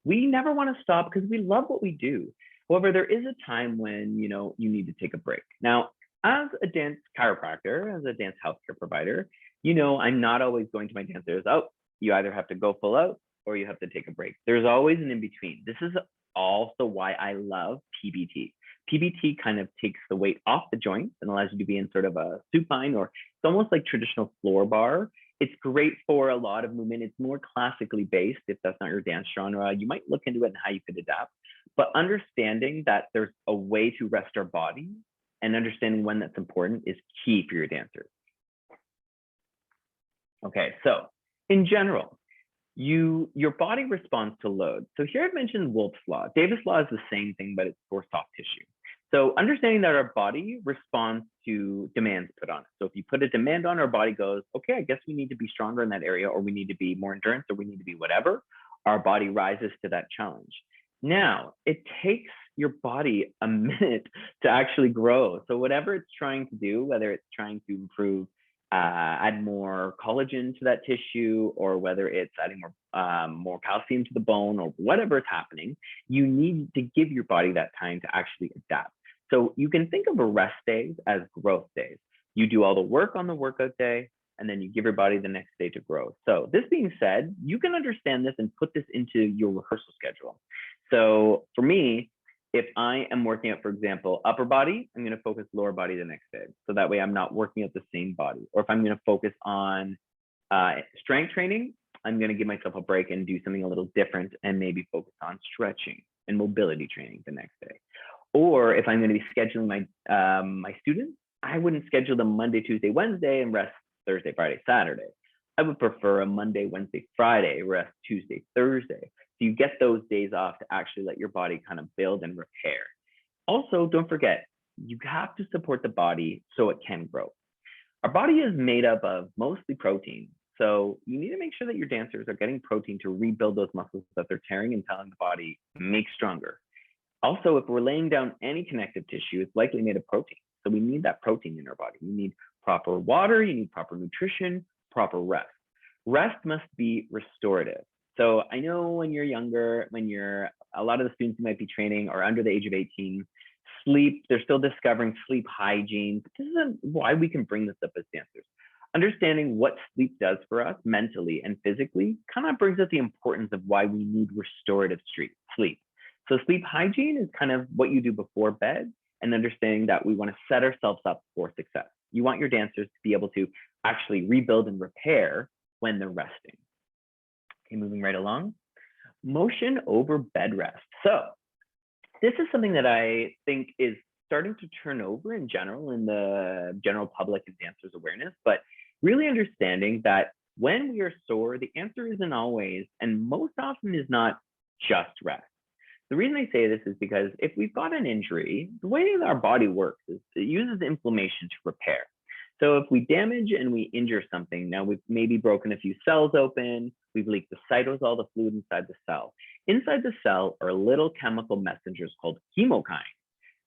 We never want to stop because we love what we do. However, there is a time when you need to take a break. Now, as a dance chiropractor, as a dance healthcare provider, I'm not always going to my dancers, oh, you either have to go full out or you have to take a break. There's always an in-between. This is also why I love PBT. PBT kind of takes the weight off the joints and allows you to be in sort of a supine, or it's almost like traditional floor bar. It's great for a lot of movement. It's more classically based. If that's not your dance genre, you might look into it and how you could adapt. But understanding that there's a way to rest our body and understanding when that's important is key for your dancers. Okay, so in general, your body responds to load. So here I've mentioned Wolff's Law. Davis' Law is the same thing, but it's for soft tissue. So understanding that our body responds to demands put on it. So if you put a demand on, our body goes, okay, I guess we need to be stronger in that area, or we need to be more endurance, or we need to be whatever. Our body rises to that challenge. Now, it takes your body a minute to actually grow. So whatever it's trying to do, whether it's trying to improve, add more collagen to that tissue, or whether it's adding more calcium to the bone, or whatever is happening, you need to give your body that time to actually adapt. So you can think of a rest days as growth days. You do all the work on the workout day, and then you give your body the next day to grow. So this being said, you can understand this and put this into your rehearsal schedule. So for me, if I am working out, for example, upper body, I'm going to focus lower body the next day. So that way I'm not working out the same body. Or if I'm going to focus on strength training, I'm going to give myself a break and do something a little different and maybe focus on stretching and mobility training the next day. Or if I'm going to be scheduling my students, I wouldn't schedule them Monday, Tuesday, Wednesday and rest Thursday, Friday, Saturday. I would prefer a Monday, Wednesday, Friday, rest Tuesday, Thursday. So you get those days off to actually let your body kind of build and repair. Also, don't forget, you have to support the body so it can grow. Our body is made up of mostly protein. So you need to make sure that your dancers are getting protein to rebuild those muscles that they're tearing and telling the body, make stronger. Also, if we're laying down any connective tissue, it's likely made of protein. So we need that protein in our body. You need proper water, you need proper nutrition, proper rest. Rest must be restorative. So I know when you're younger, a lot of the students who might be training are under the age of 18, sleep, they're still discovering sleep hygiene. But this is why we can bring this up as dancers. Understanding what sleep does for us mentally and physically kind of brings up the importance of why we need restorative sleep. So sleep hygiene is kind of what you do before bed, and understanding that we want to set ourselves up for success. You want your dancers to be able to actually rebuild and repair when they're resting. Okay, moving right along. Motion over bed rest. So this is something that I think is starting to turn over in general in the general public and dancers awareness, but really understanding that when we are sore, the answer isn't always, and most often is not, just rest. The reason I say this is because if we've got an injury, the way that our body works is it uses inflammation to repair. So if we damage and we injure something, now we've maybe broken a few cells open, we've leaked the cytosol, the fluid inside the cell. Inside the cell are little chemical messengers called chemokines.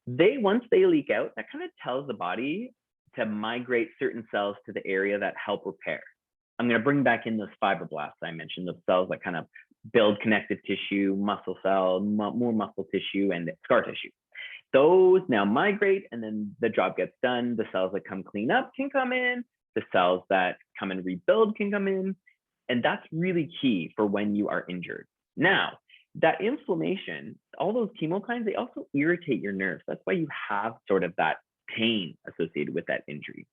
Once they leak out, that kind of tells the body to migrate certain cells to the area that help repair. I'm going to bring back in those fibroblasts I mentioned, those cells that kind of build connective tissue, muscle cell, more muscle tissue, and scar tissue. Those now migrate, and then the job gets done. The cells that come clean up can come in. The cells that come and rebuild can come in. And that's really key for when you are injured. Now, that inflammation, all those chemokines, they also irritate your nerves. That's why you have sort of that pain associated with that injury.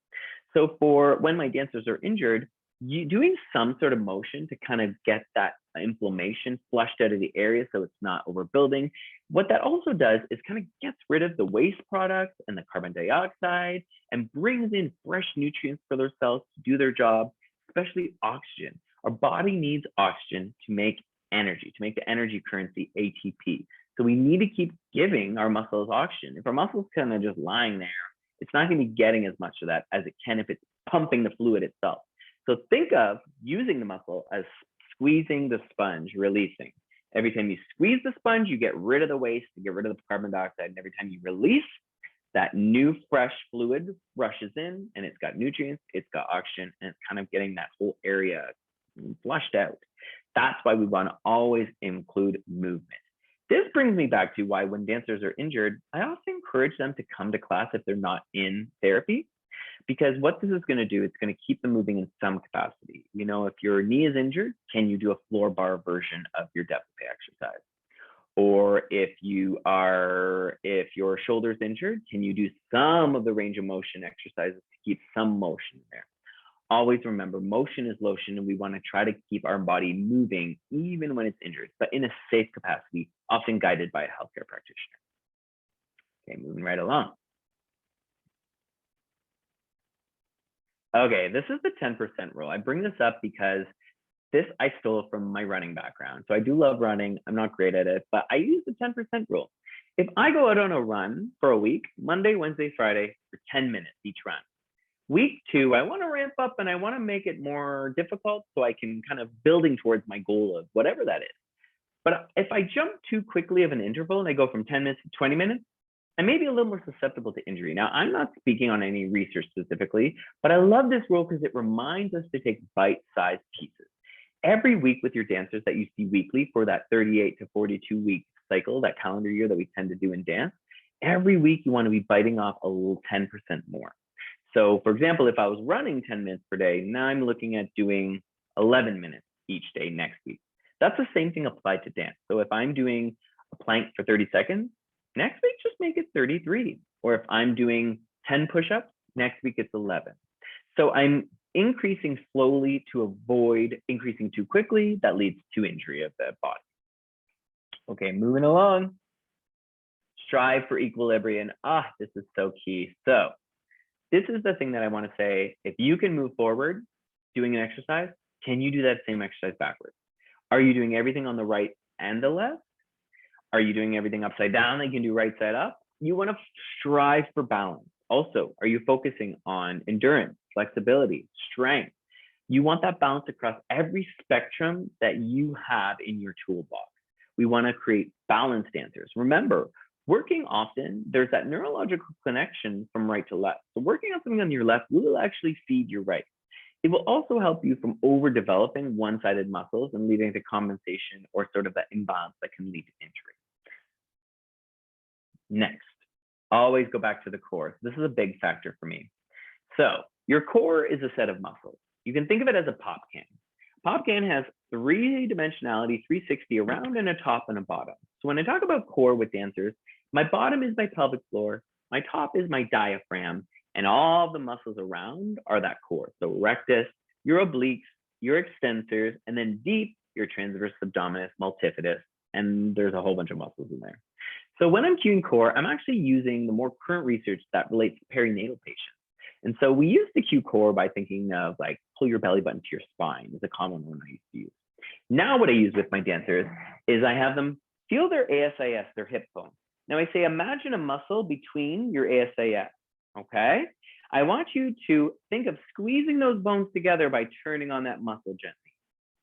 So for when my dancers are injured, doing some sort of motion to kind of get that inflammation flushed out of the area so it's not overbuilding. What that also does is kind of gets rid of the waste products and the carbon dioxide and brings in fresh nutrients for their cells to do their job, especially oxygen. Our body needs oxygen to make energy, to make the energy currency ATP. So we need to keep giving our muscles oxygen. If our muscles kind of just lying there, it's not going to be getting as much of that as it can if it's pumping the fluid itself. So think of using the muscle as squeezing the sponge, releasing. Every time you squeeze the sponge, you get rid of the waste, you get rid of the carbon dioxide, and every time you release, that new fresh fluid rushes in and it's got nutrients, it's got oxygen, and it's kind of getting that whole area flushed out. That's why we want to always include movement. This brings me back to why when dancers are injured, I often encourage them to come to class if they're not in therapy, because what this is going to do, it's going to keep them moving in some capacity. You know, if your knee is injured, can you do a floor bar version of your depth play exercise? Or if your shoulder's injured, can you do some of the range of motion exercises to keep some motion there? Always remember, motion is lotion, and we want to try to keep our body moving even when it's injured, but in a safe capacity, often guided by a healthcare practitioner. Okay, moving right along. Okay, this is the 10% rule. I bring this up because this I stole from my running background. So I do love running. I'm not great at it, but I use the 10% rule. If I go out on a run for a week, Monday, Wednesday, Friday, for 10 minutes each run, week 2, I want to ramp up and I want to make it more difficult so I can kind of building towards my goal of whatever that is. But if I jump too quickly of an interval and I go from 10 minutes to 20 minutes, I may be a little more susceptible to injury. Now, I'm not speaking on any research specifically, but I love this rule because it reminds us to take bite-sized pieces. Every week with your dancers that you see weekly for that 38 to 42 week cycle, that calendar year that we tend to do in dance, every week you want to be biting off a little 10% more. So for example, if I was running 10 minutes per day, now I'm looking at doing 11 minutes each day next week. That's the same thing applied to dance. So if I'm doing a plank for 30 seconds, next week just make it 33. Or if I'm doing 10 push-ups, next week it's 11. So I'm increasing slowly to avoid increasing too quickly. That leads to injury of the body. Okay, moving along. Strive for equilibrium. This is so key. So this is the thing that I want to say. If you can move forward doing an exercise, can you do that same exercise backwards? Are you doing everything on the right and the left? Are you doing everything upside down that you can do right side up? You want to strive for balance. Also, are you focusing on endurance, flexibility, strength? You want that balance across every spectrum that you have in your toolbox. We want to create balanced dancers. Remember, working often, there's that neurological connection from right to left. So working on something on your left will actually feed your right. It will also help you from overdeveloping one-sided muscles and leading to compensation or sort of that imbalance that can lead to injury. Next, always go back to the core. This is a big factor for me. So your core is a set of muscles. You can think of it as a pop can. Pop can has three-dimensionality, 360 around and a top and a bottom. So when I talk about core with dancers, my bottom is my pelvic floor, my top is my diaphragm, and all the muscles around are that core. So rectus, your obliques, your extensors, and then deep, your transverse abdominis, multifidus, and there's a whole bunch of muscles in there. So when I'm cueing core, I'm actually using the more current research that relates to perinatal patients. And so we use the cue core by thinking of like pull your belly button to your spine is a common one I used to use. Now what I use with my dancers is I have them feel their ASIS, their hip bone. Now I say, imagine a muscle between your ASIS, okay? I want you to think of squeezing those bones together by turning on that muscle gently.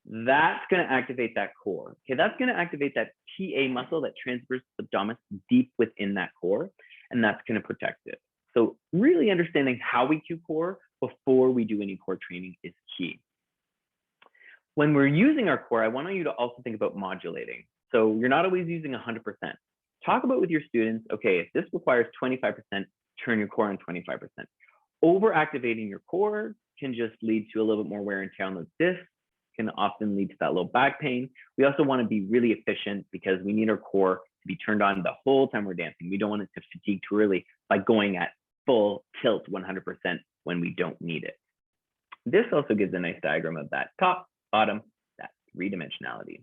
That's going to activate that core. Okay, that's going to activate that TA muscle, that transverse abdominis, deep within that core, and that's going to protect it. So really understanding how we cue core before we do any core training is key. When we're using our core, I want you to also think about modulating. So you're not always using 100%. Talk about with your students, okay, if this requires 25%, turn your core on 25%. Overactivating your core can just lead to a little bit more wear and tear on those discs. can often lead to that low back pain. We also want to be really efficient because we need our core to be turned on the whole time we're dancing. We don't want it to fatigue too early by going at full tilt 100% when we don't need it. This also gives a nice diagram of that top, bottom, that three-dimensionality.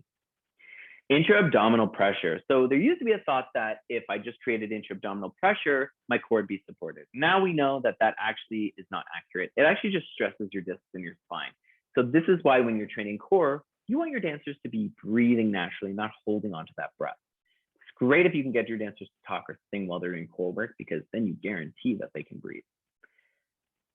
Intra-abdominal pressure. So there used to be a thought that if I just created intra-abdominal pressure, my core would be supported. Now we know that that actually is not accurate. It actually just stresses your discs in your spine. So this is why when you're training core, you want your dancers to be breathing naturally, not holding onto that breath. It's great if you can get your dancers to talk or sing while they're doing core work, because then you guarantee that they can breathe.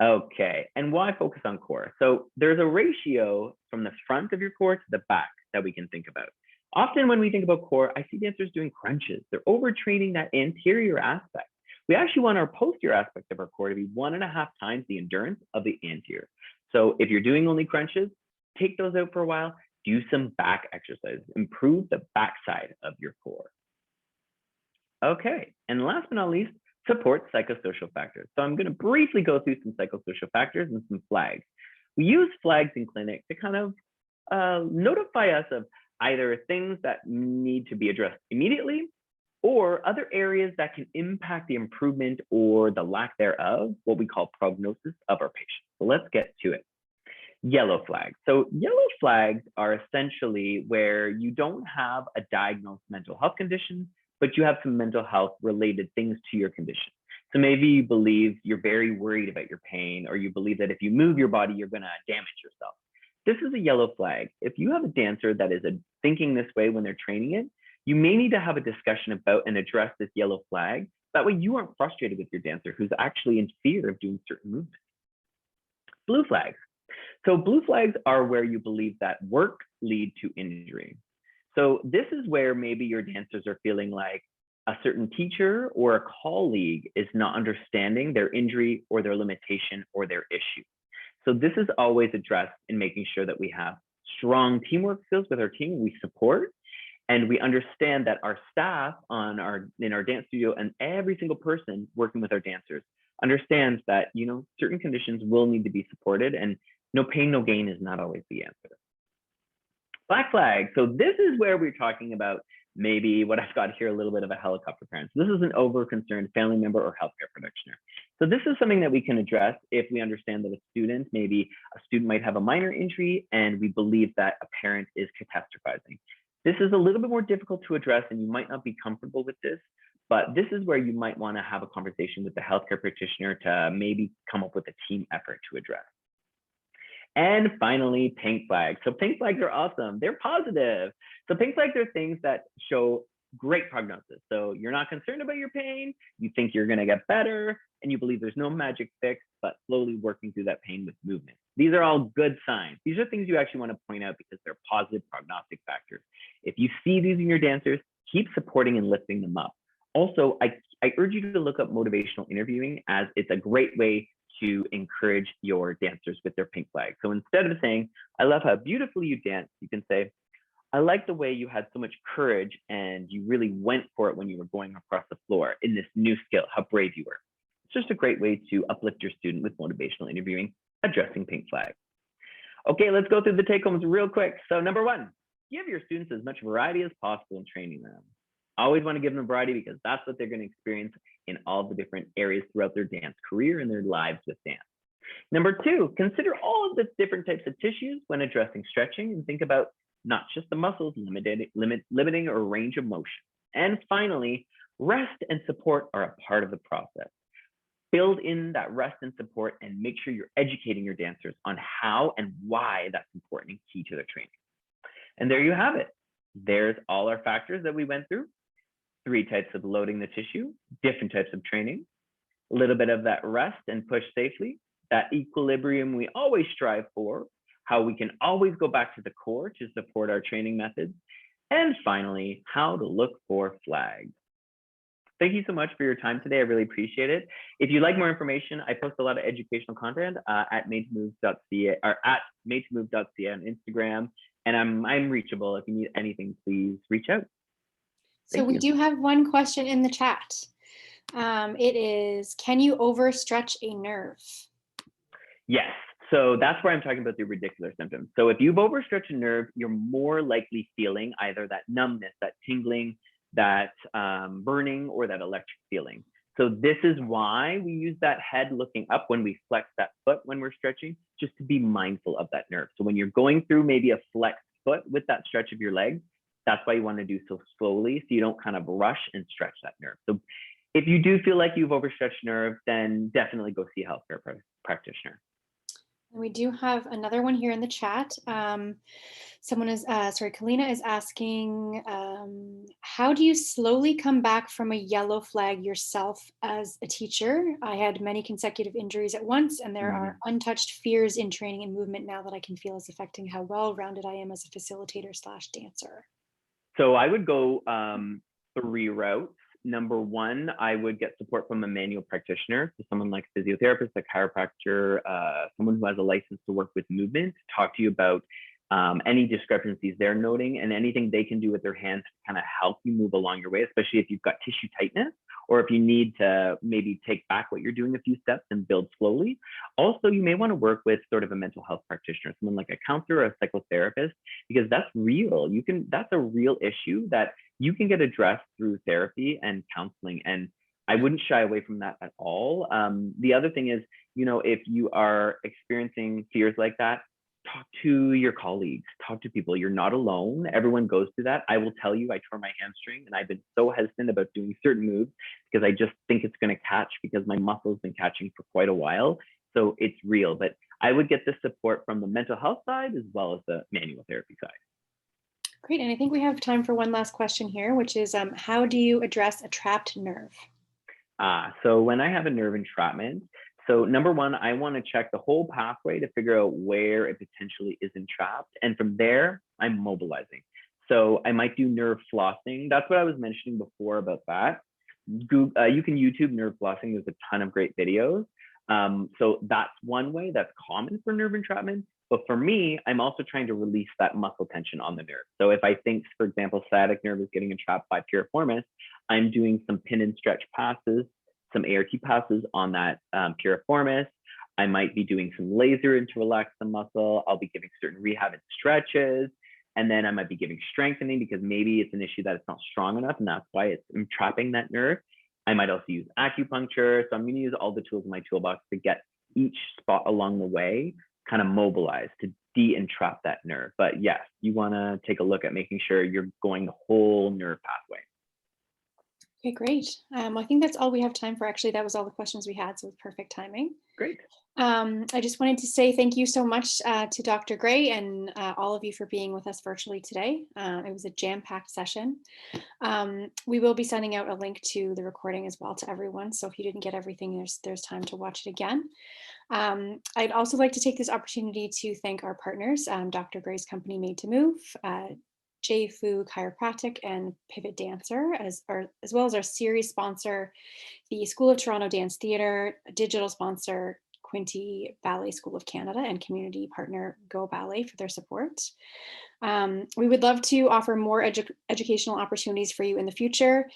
Okay, and why focus on core? So there's a ratio from the front of your core to the back that we can think about. Often when we think about core, I see dancers doing crunches. They're overtraining that anterior aspect. We actually want our posterior aspect of our core to be 1.5 times the endurance of the anterior. So if you're doing only crunches, take those out for a while, do some back exercises, improve the back side of your core. Okay, and last but not least, support psychosocial factors. So I'm going to briefly go through some psychosocial factors and some flags. We use flags in clinic to kind of notify us of either things that need to be addressed immediately or other areas that can impact the improvement or the lack thereof, what we call prognosis of our patient. So let's get to it. Yellow flags. So yellow flags are essentially where you don't have a diagnosed mental health condition, but you have some mental health related things to your condition. So maybe you believe you're very worried about your pain, or you believe that if you move your body, you're gonna damage yourself. This is a yellow flag. If you have a dancer that is thinking this way when they're training it, you may need to have a discussion about and address this yellow flag. That way you aren't frustrated with your dancer who's actually in fear of doing certain movements. Blue flags. So blue flags are where you believe that work lead to injury. So this is where maybe your dancers are feeling like a certain teacher or a colleague is not understanding their injury or their limitation or their issue. So this is always addressed in making sure that we have strong teamwork skills with our team, we support, and we understand that our staff in our dance studio and every single person working with our dancers understands that, you know, certain conditions will need to be supported, and no pain, no gain is not always the answer. Black flag. So this is where we're talking about maybe what I've got here, a little bit of a helicopter parent. So this is an over-concerned family member or healthcare practitioner. So this is something that we can address if we understand that maybe a student might have a minor injury and we believe that a parent is catastrophizing. This is a little bit more difficult to address and you might not be comfortable with this, but this is where you might want to have a conversation with the healthcare practitioner to maybe come up with a team effort to address. And finally, pink flags. So pink flags are awesome. They're positive. So pink flags are things that show great prognosis. So you're not concerned about your pain. You think you're going to get better and you believe there's no magic fix, but slowly working through that pain with movement. These are all good signs. These are things you actually want to point out because they're positive prognostic factors. If you see these in your dancers, keep supporting and lifting them up. Also, I urge you to look up motivational interviewing, as it's a great way to encourage your dancers with their pink flag. So instead of saying, I love how beautifully you dance, you can say, I like the way you had so much courage and you really went for it when you were going across the floor in this new skill, how brave you were. It's just a great way to uplift your student with motivational interviewing, addressing pink flag. Okay, let's go through the take homes real quick. So number one, give your students as much variety as possible in training them. Always want to give them variety because that's what they're going to experience in all the different areas throughout their dance career and their lives with dance. Number two, consider all of the different types of tissues when addressing stretching and think about not just the muscles limiting or range of motion. And finally, rest and support are a part of the process. Build in that rest and support and make sure you're educating your dancers on how and why that's important and key to their training. And there you have it. There's all our factors that we went through. 3 types of loading the tissue, different types of training, a little bit of that rest and push safely, that equilibrium we always strive for, how we can always go back to the core to support our training methods, and finally, how to look for flags. Thank you so much for your time today. I really appreciate it. If you'd like more information, I post a lot of educational content at made2move.ca or at made2move.ca on Instagram, and I'm reachable. If you need anything, please reach out. So we do have one question in the chat. It is, can you overstretch a nerve? Yes. So that's where I'm talking about the radicular symptoms. So if you've overstretched a nerve, you're more likely feeling either that numbness, that tingling, that burning, or that electric feeling. So this is why we use that head looking up when we flex that foot when we're stretching, just to be mindful of that nerve. So when you're going through maybe a flexed foot with that stretch of your leg, that's why you want to do so slowly, so you don't kind of rush and stretch that nerve. So if you do feel like you've overstretched nerve, then definitely go see a healthcare practitioner. And we do have another one here in the chat. Someone is, Kalina is asking, how do you slowly come back from a yellow flag yourself as a teacher? I had many consecutive injuries at once, and there are untouched fears in training and movement now that I can feel is affecting how well-rounded I am as a facilitator/dancer. So I would go 3 routes. Number 1, I would get support from a manual practitioner, so someone like a physiotherapist, a chiropractor, someone who has a license to work with movement, talk to you about any discrepancies they're noting and anything they can do with their hands to kind of help you move along your way, especially if you've got tissue tightness or if you need to maybe take back what you're doing a few steps and build slowly. Also, you may want to work with sort of a mental health practitioner, someone like a counselor or a psychotherapist, because that's real. That's a real issue that you can get addressed through therapy and counseling. And I wouldn't shy away from that at all. The other thing is, if you are experiencing fears like that, talk to your colleagues, talk to people. You're not alone. Everyone goes through that. I will tell you, I tore my hamstring and I've been so hesitant about doing certain moves because I just think it's going to catch because my muscle's been catching for quite a while. So it's real, but I would get the support from the mental health side as well as the manual therapy side. Great, and I think we have time for one last question here, which is how do you address a trapped nerve? So when I have a nerve entrapment, so number 1, I want to check the whole pathway to figure out where it potentially is entrapped. And from there, I'm mobilizing. So I might do nerve flossing. That's what I was mentioning before about that. You can YouTube nerve flossing. There's a ton of great videos. So that's one way that's common for nerve entrapment. But for me, I'm also trying to release that muscle tension on the nerve. So if I think, for example, sciatic nerve is getting entrapped by piriformis, I'm doing some pin and stretch passes, some ART passes on that piriformis. I might be doing some laser to relax the muscle. I'll be giving certain rehab and stretches. And then I might be giving strengthening because maybe it's an issue that it's not strong enough and that's why it's entrapping that nerve. I might also use acupuncture. So I'm going to use all the tools in my toolbox to get each spot along the way kind of mobilized to de-entrap that nerve. But yes, you want to take a look at making sure you're going the whole nerve pathway. Okay, great. I think that's all we have time for. Actually, that was all the questions we had, so it's perfect timing. Great. I just wanted to say thank you so much to Dr. Gray and all of you for being with us virtually today. It was a jam-packed session. We will be sending out a link to the recording as well to everyone. So if you didn't get everything, there's time to watch it again. I'd also like to take this opportunity to thank our partners, Dr. Gray's company Made to Move, Fu Chiropractic, and Pivot Dancer, as well as our series sponsor, the School of Toronto Dance Theatre, digital sponsor, Quinte Ballet School of Canada, and community partner Go Ballet for their support. We would love to offer more educational opportunities for you in the future.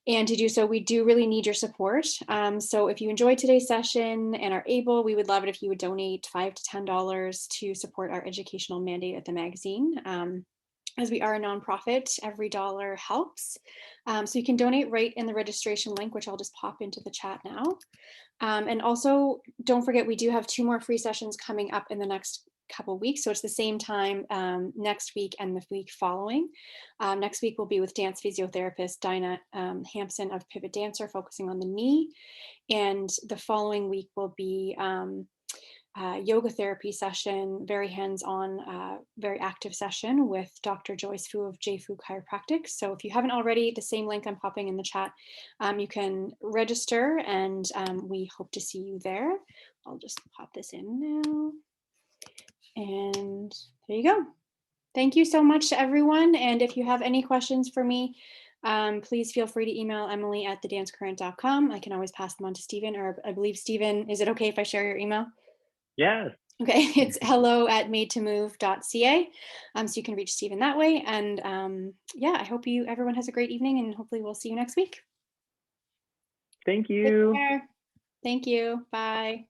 And to do so, we do really need your support. So if you enjoyed today's session and are able, we would love it if you would donate $5 to $10 to support our educational mandate at the magazine. As we are a nonprofit, every dollar helps. So you can donate right in the registration link, which I'll just pop into the chat now. And also, don't forget, we do have 2 more free sessions coming up in the next couple of weeks. So it's the same time next week and the week following. Next week will be with dance physiotherapist Dinah Hampson of Pivot Dancer, focusing on the knee. And the following week will be yoga therapy session, very hands-on, very active session with Dr. Joyce Fu of Fu Chiropractic. So if you haven't already, the same link I'm popping in the chat, you can register and we hope to see you there. I'll just pop this in now. And there you go. Thank you so much to everyone. And if you have any questions for me, please feel free to email emily@thedancecurrent.com. I can always pass them on to Stephen, or I believe Stephen, is it okay if I share your email? Yes. Okay, it's hello@madetomove.ca. So you can reach Stephen that way. And yeah, I hope everyone has a great evening, and hopefully we'll see you next week. Thank you. Take care. Thank you. Bye.